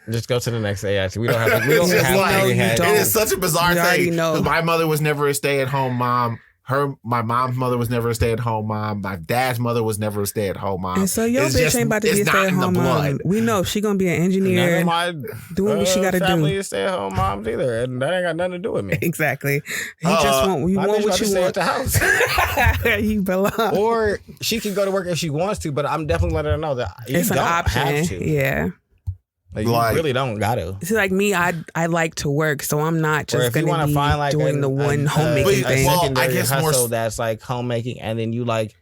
Just go to the next AITA. We don't have to. We don't It's just have like, to. it is such a bizarre You already thing. know. 'Cause my mother was never a stay-at-home mom. My mom's mother was never a stay-at-home mom. My dad's mother was never a stay-at-home mom. And so your It's bitch just- ain't about to be a it's not in the stay-at-home mom. blood. We know she gonna be an None engineer of my doing what she got to family do. is stay-at-home moms either, and that ain't got nothing to do with me. Exactly. You just want My bitch what about to you stay want. at the house. You belong. Or she can go to work if she wants to, but I'm definitely letting her know that you It's an don't option. have to. Yeah. Like, you Like- really don't got to. See, like me, I like to work, so I'm not Or just if you gonna want to be find like doing the one homemaking But- thing. well, I secondary guess more hustle s- that's like homemaking, and then you like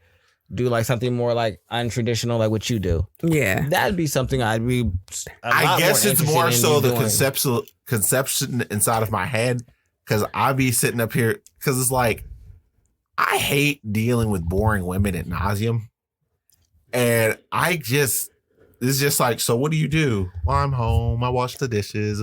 do like something more like untraditional, like what you do. Yeah. That'd be something I'd be. I guess it's more so the concept. conception inside of my head because I be sitting up here because it's like I hate dealing with boring women at nauseum, and it's just like, so what do you do? Well, I'm home. I wash the dishes.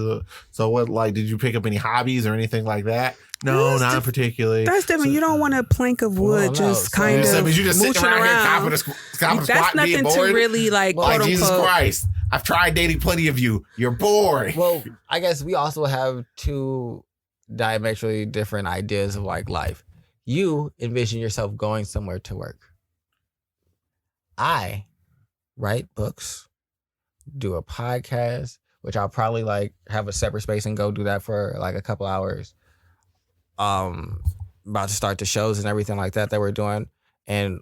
So what? Like, did you pick up any hobbies or anything like that? No, That's not particularly. That's different. You don't want a plank of wood Well, no. just So- kind So, of but you just sitting mooching around here around. copping a That's squat and being nothing to bored. really like, Well, Like, quote Jesus unquote. Christ, I've tried dating plenty of you. You're boring. Well, I guess we also have two diametrically different ideas of like life. You envision yourself going somewhere to work. I write books, do a podcast, which I'll probably like have a separate space and go do that for like a couple hours. About to start the shows and everything like that we're doing, and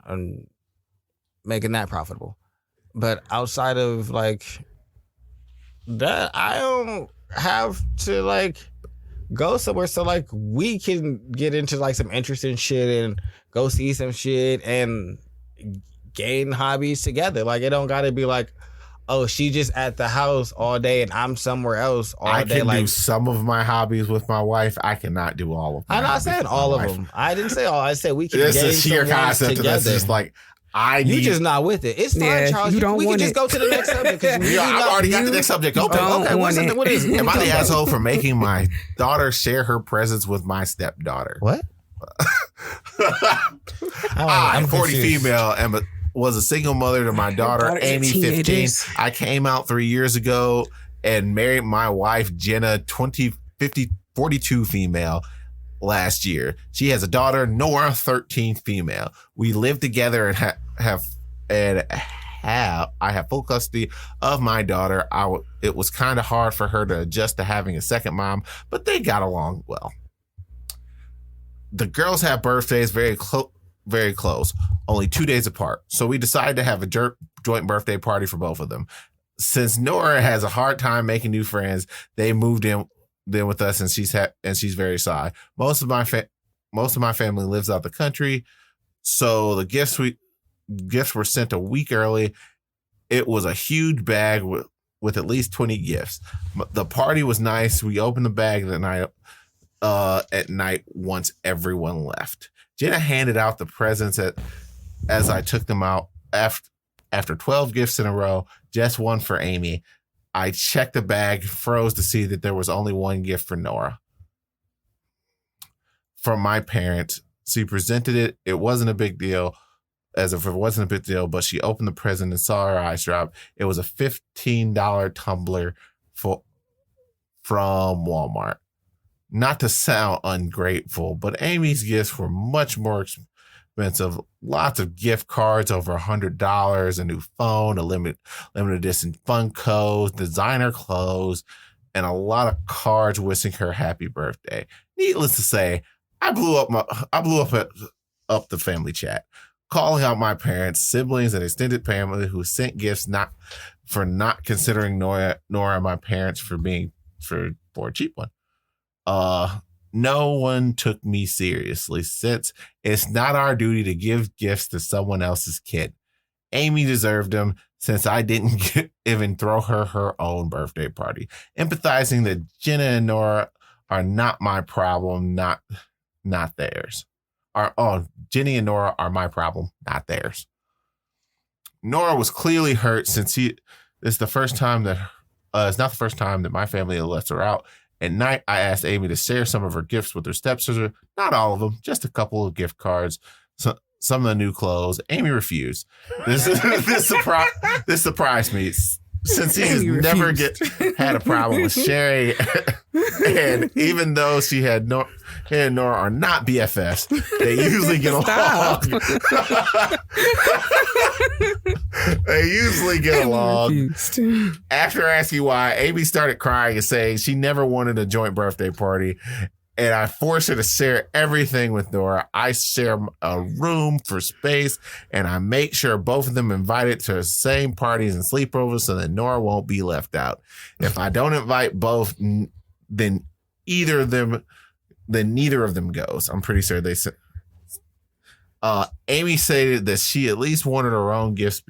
making that profitable. But outside of like that, I don't have to like go somewhere so like we can get into like some interesting shit and go see some shit and gain hobbies together. Like it don't gotta be like, oh, she just at the house all day and I'm somewhere else all I day. can Like do some of my hobbies with my wife. I cannot do all of them. I'm not saying all of them. I didn't say all. I said we can It's gain a sheer some ones concept of this. together. It's like You just not with it. It's fine, Yeah, Charles. you don't we can want just it. go to the next subject. 'Cause Yeah, I've already got the next subject open. don't Okay, want it. what is it? Am I the asshole for making my daughter share her presents with my stepdaughter? What? I'm 40 confused. female and was a single mother to my daughter, daughters are Amy, 15. teenagers. I came out 3 years ago and married my wife, Jenna, 42 female last year. She has a daughter, Nora, 13 female. We live together and I have full custody of my daughter. It was kind of hard for her to adjust to having a second mom, but they got along well. The girls have birthdays very close, only 2 days apart. So we decided to have a joint birthday party for both of them. Since Nora has a hard time making new friends, they moved in with us, and she's very shy. Most of my family lives out the country, so the gifts were sent a week early. It was a huge bag with at least 20 gifts. The party was nice. We opened the bag at night once everyone left. Jenna handed out the presents as I took them out after 12 gifts in a row, just one for Amy. I checked the bag, froze to see that there was only one gift for Nora. From my parents, she presented it. It wasn't a big deal, as if it wasn't a big deal, but she opened the present and saw her eyes drop. It was a $15 tumbler from Walmart. Not to sound ungrateful, but Amy's gifts were much more expensive. Lots of gift cards, over $100, a new phone, a limited edition Funkos, designer clothes, and a lot of cards wishing her happy birthday. Needless to say, I blew up the family chat, calling out my parents, siblings, and extended family who sent gifts not considering Nora and my parents for a cheap one. No one took me seriously, since it's not our duty to give gifts to someone else's kid. Amy deserved them since I didn't even throw her own birthday party. Empathizing that Jenna and Nora are not my problem, not theirs. Jenny and Nora are my problem, not theirs. Nora was clearly hurt since it's the first time that it's not the first time that my family lets her out. At night, I asked Amy to share some of her gifts with her stepsister. Not all of them, just a couple of gift cards, some of the new clothes. Amy refused. This surprised me. Since he has never had a problem with sharing, and even though she and Nora are not BFFs, they usually get along. They usually get along. After asking why, Amy started crying and saying she never wanted a joint birthday party. And I forced her to share everything with Nora. I share a room for space, and I make sure both of them invited to the same parties and sleepovers so that Nora won't be left out. If I don't invite both, then neither of them goes. I'm pretty sure they said. Amy stated that she at least wanted her own gifts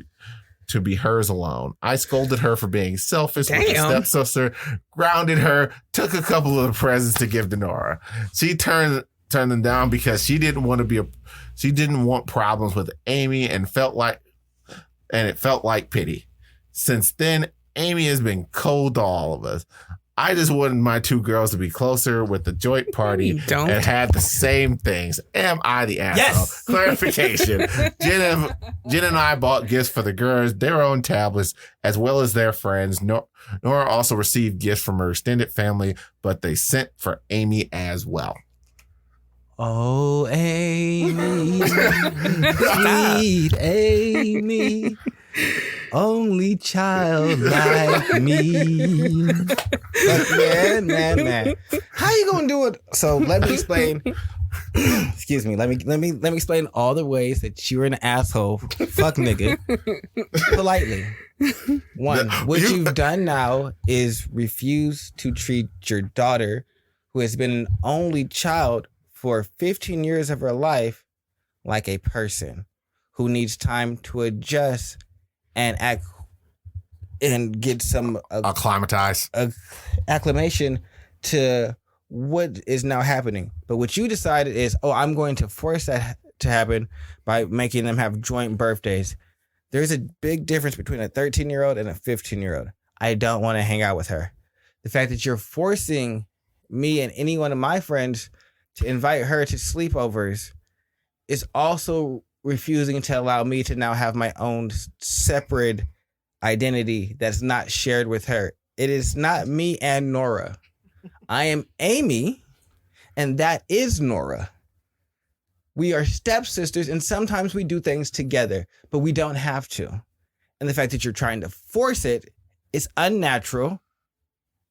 to be hers alone. I scolded her for being selfish with her stepsister, grounded her, took a couple of the presents to give to Nora. She turned them down because she didn't want problems with Amy and it felt like pity. Since then, Amy has been cold to all of us. I just wanted my two girls to be closer with the joint party and have the same things. Am I the asshole? Yes. Clarification. Jen and I bought gifts for the girls, their own tablets, as well as their friends. Nora also received gifts from her extended family, but they sent for Amy as well. Oh, Amy, sweet Amy, only child like me. But man, how you gonna do it? So let me explain. Excuse me. Let me explain all the ways that you're an asshole. Fuck nigga. Politely. One, what you've done now is refuse to treat your daughter, who has been an only child for 15 years of her life, like a person who needs time to adjust and act and get some acclimation to what is now happening. But what you decided is, I'm going to force that to happen by making them have joint birthdays. There's a big difference between a 13-year-old and a 15-year-old. I don't want to hang out with her. The fact that you're forcing me and any one of my friends to invite her to sleepovers is also refusing to allow me to now have my own separate identity that's not shared with her. It is not me and Nora. I am Amy, and that is Nora. We are stepsisters, and sometimes we do things together, but we don't have to. And the fact that you're trying to force it is unnatural,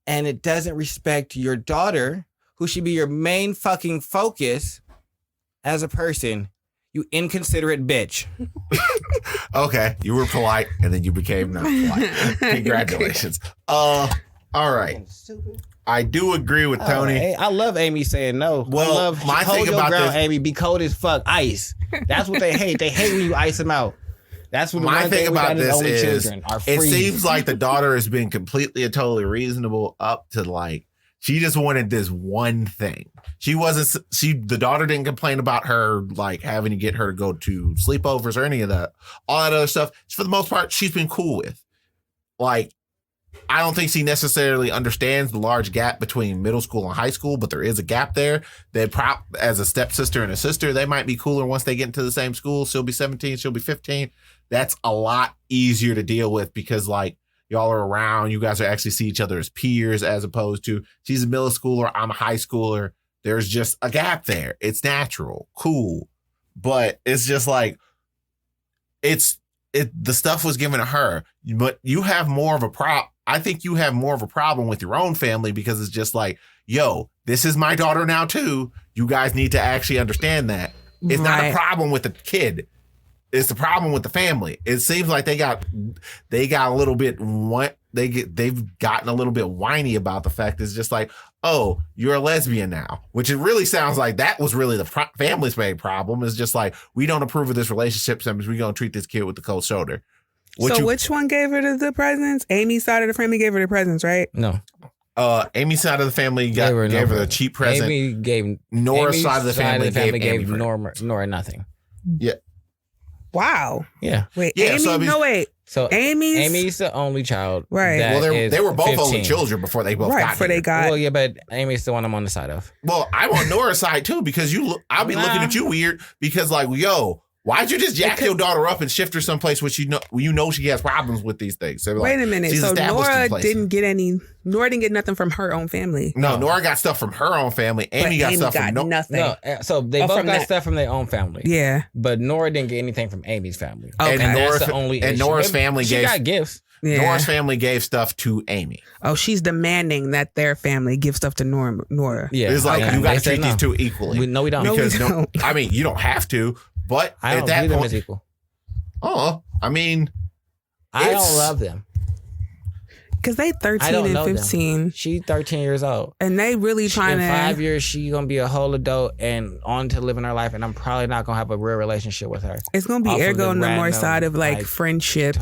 and it doesn't respect your daughter, who should be your main fucking focus as a person. You inconsiderate bitch. Okay, you were polite, and then you became not polite. Congratulations. All right. I do agree with Tony. Hey, I love Amy saying no. Well, I love my hold thing your about ground, this, Amy, be cold as fuck. Ice. That's what they hate. They hate when you ice them out. That's what my thing about this is. It freeze. Seems like the daughter has been completely and totally reasonable up to like she just wanted this one thing. The daughter didn't complain about her like having to get her to go to sleepovers or any of that. All that other stuff, for the most part, she's been cool with. Like, I don't think she necessarily understands the large gap between middle school and high school, but there is a gap there. As a stepsister and a sister, they might be cooler once they get into the same school. She'll be 17, she'll be 15. That's a lot easier to deal with because like y'all are around, you guys are actually see each other as peers as opposed to she's a middle schooler, I'm a high schooler. There's just a gap there. It's natural, cool. But it's just like, the stuff was given to her, but you have more of a problem. I think you have more of a problem with your own family because it's just like, yo, this is my daughter now too. You guys need to actually understand that. It's not a problem with the kid. It's the problem with the family. It seems like they got a little bit they've gotten a little bit whiny about the fact it's just like, oh, you're a lesbian now, which it really sounds like that was really the family's main problem. Is just like, we don't approve of this relationship, so we're going to treat this kid with the cold shoulder. Which one gave her the presents? Amy's side of the family gave her the presents, right? No. Amy's side of the family gave her the cheap present. Amy gave Nora's side of the family gave Nora nothing. Yeah. Wow. Yeah. Wait, Yeah, Amy? so I mean- So Amy's Amy's the only child. Right. that Well, is they were both 15. only children before they both right got before here. they got. Well, yeah, but Amy's the one I'm on the side of. Well, I'm on Nora's side too because I'll be looking at you weird because like, yo, why'd you just jack your daughter up and shift her someplace which you know she has problems with these things? So Wait like, a minute. she's So established in Nora places. Nora didn't get nothing from her own family. No, Nora got stuff from her own family. Amy got stuff from nothing. No, so they both from got that. stuff from their own family. Yeah. But Nora didn't get anything from Amy's family. Okay. And That's the only issue. Nora's family she gave got gifts. Yeah. Nora's family gave stuff to Amy. Oh, she's demanding that their family give stuff to Nora. Yeah, It's like okay. you got They to said treat no. these two equally. We we don't. No, we because don't. I mean, you don't have to, but I at don't that view them point, as equal. I mean, I It's- don't love them. Because they I 13 don't and know 15. them. She's 13 years old. And they really trying In to. 5 years, she's gonna be a whole adult and on to living her life, and I'm probably not gonna have a real relationship with her. It's going to be off of ergo the on the more random, side of like like, friendship.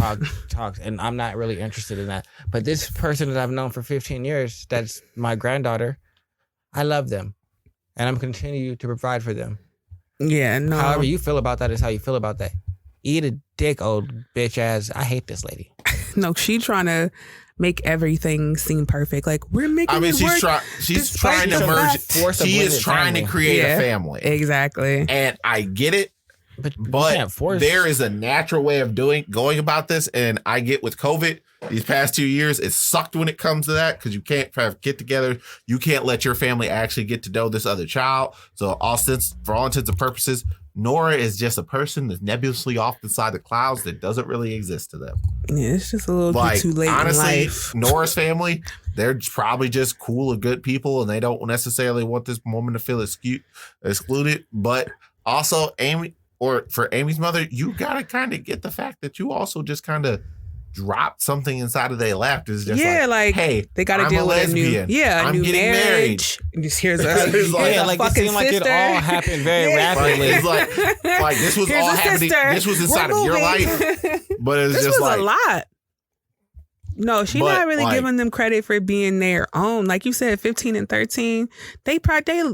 Talks, and I'm not really interested in that. But this person that I've known for 15 years, that's my granddaughter, I love them, and I'm continue to provide for them. Yeah, no. However you feel about that is how you feel about that. Eat a dick, old bitch ass. I hate this lady. No, she trying to make everything seem perfect. Like, we're making I mean, it work. she's despite trying to the merge. fact- Force a She is blended trying to family. create Yeah. a family, Exactly. and I get it. But you But can't force. there is a natural way of going about this, and I get with COVID these past 2 years, it sucked when it comes to that because you can't have get together. You can't let your family actually get to know this other child. So, for all intents and purposes, Nora is just a person that's nebulously off inside the clouds that doesn't really exist to them. Yeah, it's just a little bit Like, too late honestly, in life. Nora's family, they're probably just cool and good people, and they don't necessarily want this woman to feel excluded. But also, for Amy's mother, you gotta kind of get the fact that you also just kind of dropped something inside of their lap. It's just like, hey, they got to I'm deal a with lesbian. a new, I'm new getting marriage. And just here's a, It's here's like- a yeah, like it fucking seemed like it sister. all happened very Yeah. rapidly. It's like this was Here's all a happening. sister. This was We're inside of your moving. life, but it's This just was like a lot. No, she's But, not really like- giving them credit for being their own. Like you said, 15 and 13, they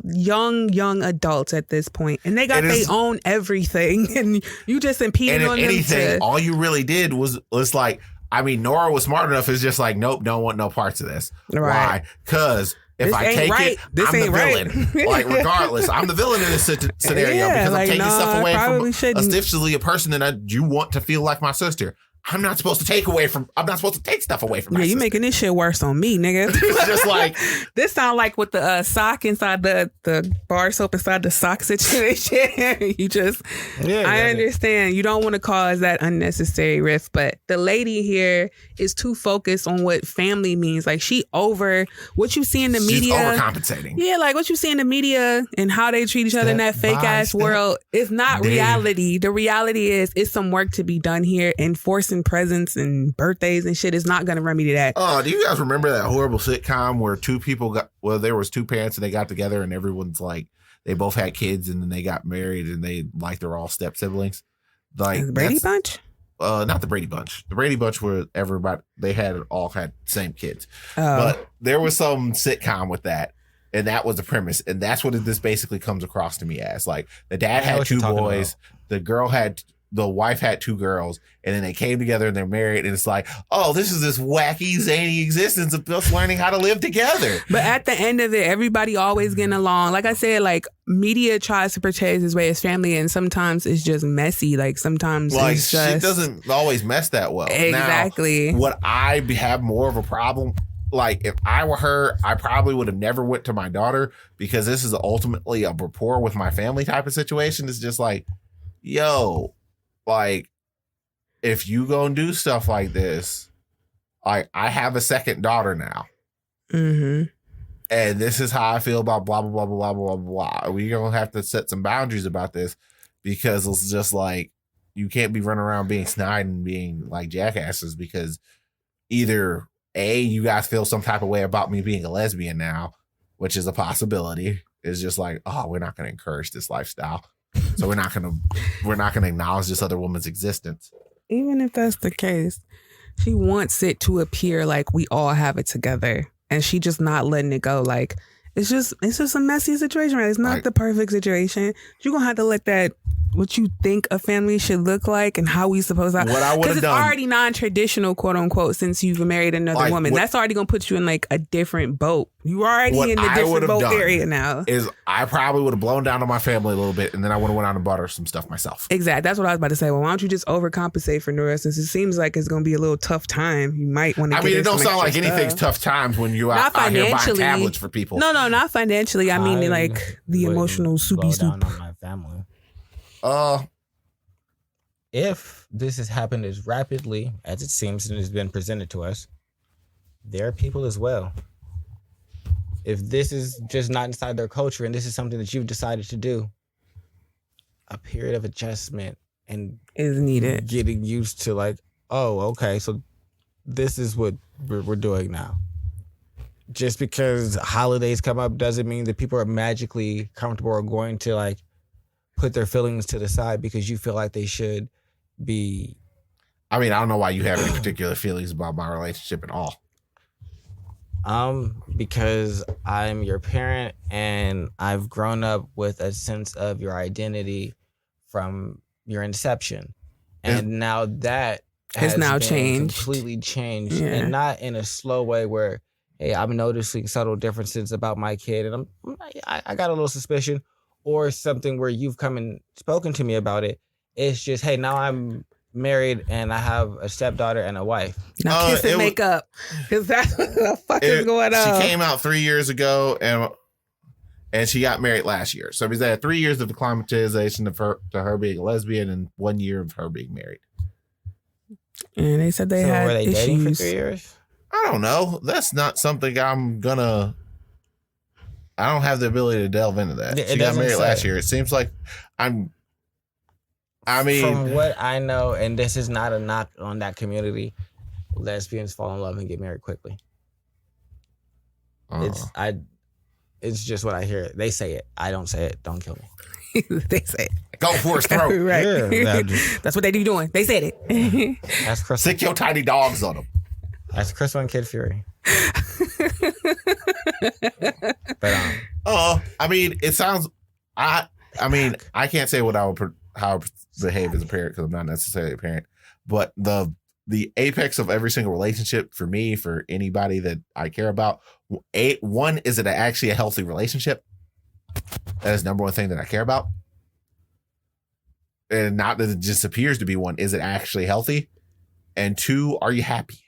young adults at this point, and they got It their is- own everything, and you just impeded and if on anything, them to. all you really did was like, I mean, Nora was smart enough. It's just like, nope, don't want no parts of this. Right. Why? Because if This I ain't take right. it, This I'm the ain't right. villain. Like, regardless, I'm the villain in this scenario Yeah, because I'm like, taking no, stuff I away probably from shouldn't. ostensibly a person that you want to feel like my sister. I'm not supposed to take stuff away from my Yeah, you sister. making this shit worse on me, nigga. It's just like, This sound like with the sock inside the bar soap inside the sock situation. You just, I understand. You don't want to cause that unnecessary rift, but the lady here is too focused on what family means. Like she over what you see in the she's media. overcompensating. Yeah, like what you see in the media and how they treat each other in that Step fake by ass step. world is not Damn. reality. The reality is it's some work to be done here, enforcing presents and birthdays and shit is not going to remedy that. Oh, do you guys remember that horrible sitcom where there was two parents and they got together and everyone's like, they both had kids and then they got married and they're all step siblings. Like The Brady Bunch? Not the Brady Bunch. The Brady Bunch were everybody, they all had the same kids. Oh. But there was some sitcom with that. And that was the premise. And that's what this basically comes across to me as. Like the dad I know had what you're two talking boys. The wife had two girls, and then they came together and they're married. And it's like, oh, this is this wacky, zany existence of us learning how to live together. But at the end of it, everybody always getting along. Like I said, like media tries to portray his way as family, and sometimes it's just messy. Like sometimes Like it's just shit doesn't always mess that well. Exactly. Now, would I have more of a problem? Like if I were her, I probably would have never went to my daughter because this is ultimately a rapport with my family type of situation. It's just like, yo, like if you gonna do stuff like this, like I have a second daughter now. Mm-hmm. And this is how I feel about blah, blah, blah, blah, blah, blah, blah. We're going to have to set some boundaries about this because it's just like, you can't be running around being snide and being like jackasses because either A, you guys feel some type of way about me being a lesbian now, which is a possibility, is just like, oh, we're not going to encourage this lifestyle. So we're not going to acknowledge this other woman's existence. Even if that's the case, she wants it to appear like we all have it together, and she just not letting it go. Like it's just a messy situation, right? It's not the perfect situation. You're gonna have to let that what you think a family should look like and how we supposed to. What I would have done, because it's already non-traditional, quote unquote, since you've married another woman. That's already gonna put you in like a different boat. You already in the different boat area now. Is I probably would have blown down on my family a little bit, and then I would have went out and bought her some stuff myself. Exactly. That's what I was about to say. Well, why don't you just overcompensate for Nora, since it seems like it's gonna be a little tough time. You might want to. I mean, it don't sound like anything's tough times when you out here buying tablets for people. No, not financially. I mean, like the emotional soupy soup. On my family. If this has happened as rapidly as it seems and has been presented to us, there are people as well. If this is just not inside their culture and this is something that you've decided to do, a period of adjustment and is needed. Getting used to like, oh, okay, so this is what we're doing now. Just because holidays come up doesn't mean that people are magically comfortable or going to like put their feelings to the side because you feel like they should be. I mean, I don't know why you have any particular feelings about my relationship at all. Because I'm your parent and I've grown up with a sense of your identity from your inception. And now that has now changed. Completely changed. Yeah. And not in a slow way where, hey, I'm noticing subtle differences about my kid and I got a little suspicion, or something where you've come and spoken to me about it. It's just, hey, now I'm married and I have a stepdaughter and a wife. Now kiss and make up, because that's what the fuck is going on. She came out 3 years ago and she got married last year. So we had 3 years of acclimatization of her being a lesbian and 1 year of her being married. And they said they had were they issues. Dating for 3 years? I don't know. That's not something I don't have the ability to delve into that. She got married last year. It seems like from what I know, and this is not a knock on that community, lesbians fall in love and get married quickly. It's just what I hear. They say it. I don't say it. Don't kill me. They say it. Go for his throat. Right. Yeah, that's what they be doing. They said it. That's Crystal. Sick your tiny dogs on them. That's Crystal and Kid Fury. But I mean, it sounds. I can't say how I behave as a parent because I'm not necessarily a parent. But the apex of every single relationship for me, for anybody that I care about, one, is it actually a healthy relationship? That is the number one thing that I care about. And not that it just appears to be one. Is it actually healthy? And two, are you happy?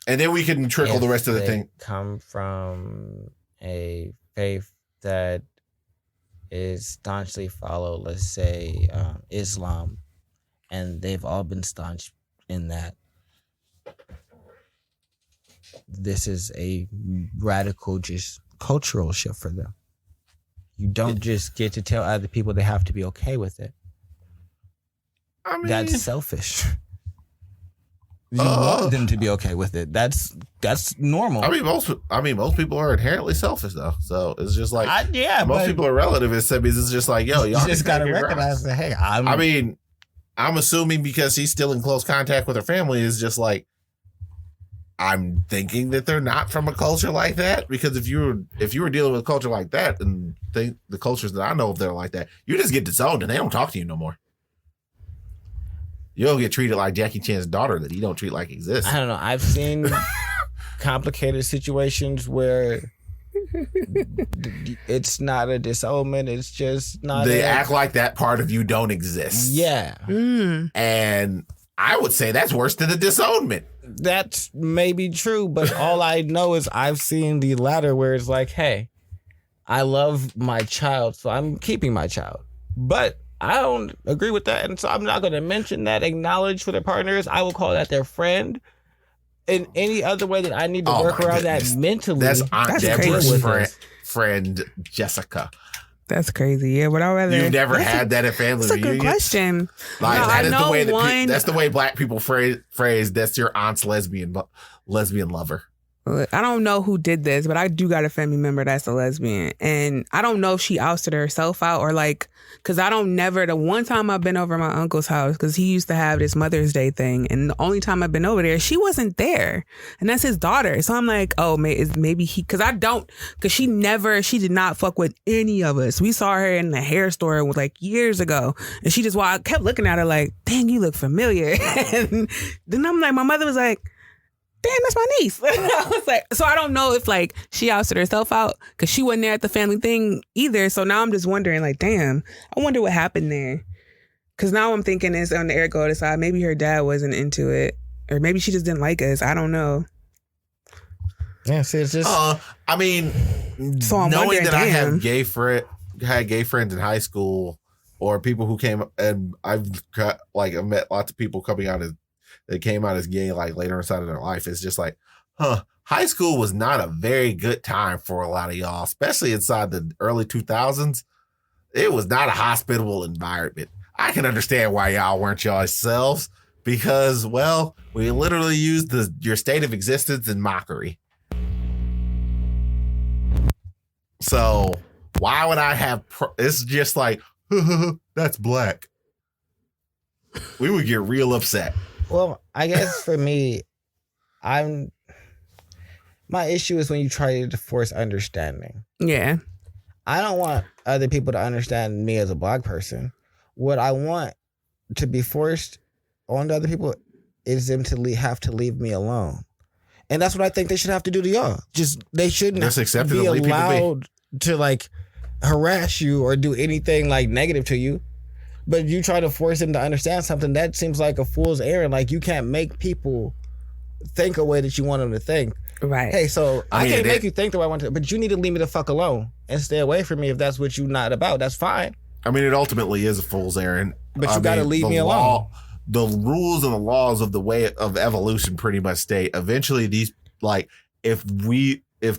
And then we can trickle the rest of the thing. Come from a faith that is staunchly follow, let's say, Islam, and they've all been staunch in that. This is a radical, just cultural shift for them. You don't just get to tell other people they have to be okay with it. I mean, that's selfish. You want them to be okay with it. That's normal. I mean, most people are inherently selfish though. So it's just like, most people are relativists. It's just like, yo, y'all just gotta recognize that. Hey, I'm assuming because she's still in close contact with her family, is just like, I'm thinking that they're not from a culture like that. Because if you were dealing with a culture like that, and the cultures that I know of that are like that, you just get disowned and they don't talk to you no more. You don't get treated like Jackie Chan's daughter that you don't treat like exists. I don't know. I've seen complicated situations where it's not a disownment. It's just not. They act like that part of you don't exist. Yeah. And I would say that's worse than a disownment. That's maybe true, but all I know is I've seen the latter where it's like, hey, I love my child, so I'm keeping my child. But I don't agree with that, and so I'm not going to mention that, acknowledge who their partner is. I will call that their friend. In any other way that I need to work around that mentally. That's Aunt Deborah's friend, Jessica. That's crazy. Yeah, but I rather. You've never had that at family reunions? That's a good question. Like, no, that is the way that's the way Black people phrase that's your aunt's lesbian lover. I don't know who did this, but I do got a family member that's a lesbian. And I don't know if she ousted herself out or like, because the one time I've been over at my uncle's house, because he used to have this Mother's Day thing. And the only time I've been over there, she wasn't there. And that's his daughter. So I'm like, oh, maybe because she did not fuck with any of us. We saw her in the hair store like years ago. And I kept looking at her like, dang, you look familiar. And then I'm like, my mother was like, damn, that's my niece. I was like, so I don't know if like she ousted herself out because she wasn't there at the family thing either. So now I'm just wondering, like, damn, I wonder what happened there. Because now I'm thinking it's on the air go side. Maybe her dad wasn't into it, or maybe she just didn't like us. I don't know. Yeah, see, it's just. I mean, so I'm knowing that I damn. had gay friends in high school, or people who came, and I've met lots of people that came out as gay like later inside of their life. It's just like, high school was not a very good time for a lot of y'all, especially inside the early 2000s. It was not a hospitable environment. I can understand why y'all weren't yourselves, because, well, we literally used your state of existence in mockery. So why would I have, it's just like, that's black. We would get real upset. Well, I guess for me, my issue is when you try to force understanding. Yeah. I don't want other people to understand me as a black person. What I want to be forced on other people is them to have to leave me alone. And that's what I think they should have to do to y'all. They shouldn't be allowed to like harass you or do anything like negative to you. But you try to force them to understand something, that seems like a fool's errand. Like, you can't make people think a way that you want them to think. Right. Hey, so I can't make you think the way I want to, but you need to leave me the fuck alone and stay away from me if that's what you're not about. That's fine. I mean, it ultimately is a fool's errand. But you got to leave me alone. The rules and the laws of the way of evolution pretty much state, eventually these, like, if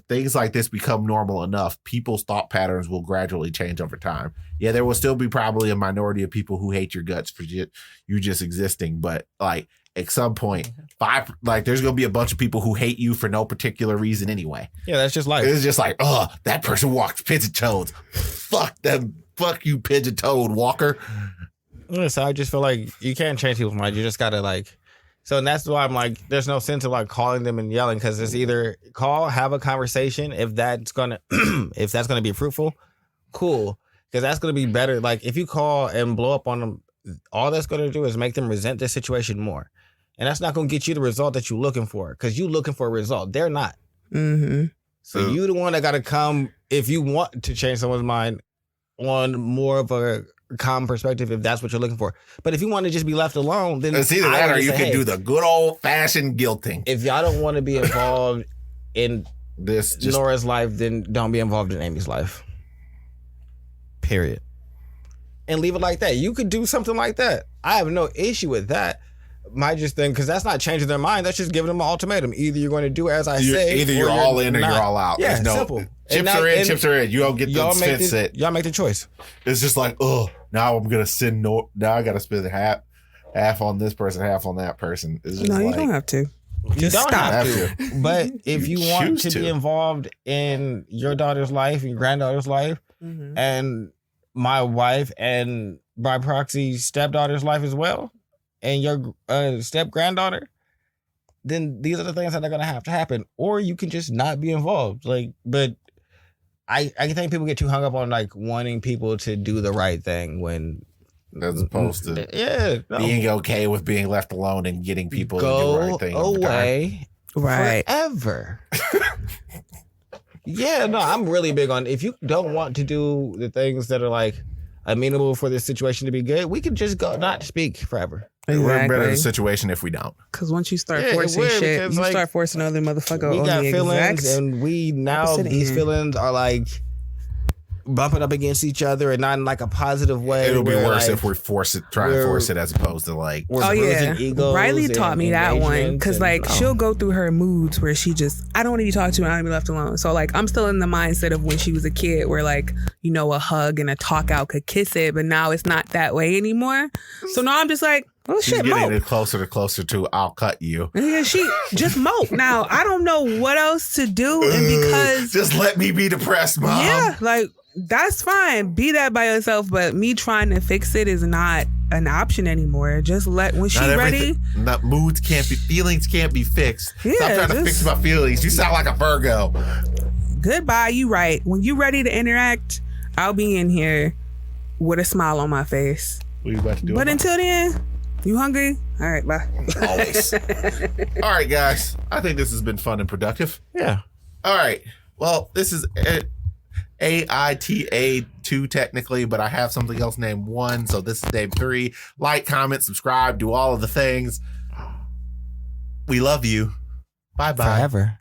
things like this become normal enough, people's thought patterns will gradually change over time. Yeah, there will still be probably a minority of people who hate your guts for you just existing. But like at some point, there's going to be a bunch of people who hate you for no particular reason anyway. Yeah, that's just life. It's just like, that person walks pigeon toes. Fuck them. Fuck you, pigeon toed walker. Yeah, so I just feel like you can't change people's mind. You just got to like. So and that's why I'm like, there's no sense of like calling them and yelling, because it's either have a conversation if that's gonna be fruitful, cool, because that's gonna be better. Like if you call and blow up on them, all that's gonna do is make them resent the situation more, and that's not gonna get you the result that you're looking for, because you looking for a result, they're not. Mm-hmm. So you the one that got to come if you want to change someone's mind on more of a calm perspective, if that's what you're looking for. But if you want to just be left alone, then it's either that or you can do the good old fashioned guilting. If y'all don't want to be involved in Nora's life, then don't be involved in Amy's life. Period. And leave it like that. You could do something like that. I have no issue with that. My just thing, because that's not changing their mind. That's just giving them an ultimatum. Either you're going to do as I say. Either you're all in or you're all out. Yeah, There's no simple. Chips are in, chips are in. You don't get the spit set. Y'all make the choice. It's just like, now I'm gonna send now I gotta spend half on this person, half on that person. It's just you don't have to. You don't have to. But if you want to be involved in your daughter's life, your granddaughter's life, mm-hmm. and my wife, and by proxy stepdaughter's life as well, and your step granddaughter, then these are the things that are gonna have to happen. Or you can just not be involved. But I think people get too hung up on like wanting people to do the right thing when, as opposed to being okay with being left alone and getting people to do the right thing away forever. Yeah, no, I'm really big on, if you don't want to do the things that are like amenable for this situation to be good, we can just go not speak forever. Exactly. We're in a better situation if we don't. Because once you start forcing shit, you start forcing other motherfucker. We got feelings, and these feelings are like bumping up against each other, and not in like a positive way. It'll be worse if we try to force it as opposed to like. Riley taught me that one, because like she'll go through her moods where she just, I don't want to be talked to, I don't want to be left alone. So like I'm still in the mindset of when she was a kid, where like, a hug and a talk out could kiss it, but now it's not that way anymore. So now I'm just like, Well, She's shit, getting mope. it closer to I'll cut you. Yeah, she just mope. Now, I don't know what else to do. And because. Just let me be depressed, Mom. Yeah, like, that's fine. Be that by yourself. But me trying to fix it is not an option anymore. Just when she's ready. Feelings can't be fixed. Yeah, Stop trying to fix my feelings. You sound like a Virgo. Goodbye. You right. When you ready to interact, I'll be in here with a smile on my face. What are you about to do? But until then, you hungry? All right, bye. Always. All right, guys. I think this has been fun and productive. Yeah. All right. Well, this is AITA 2 technically, but I have something else named 1, so this is name 3. Like, comment, subscribe, do all of the things. We love you. Bye-bye. Forever.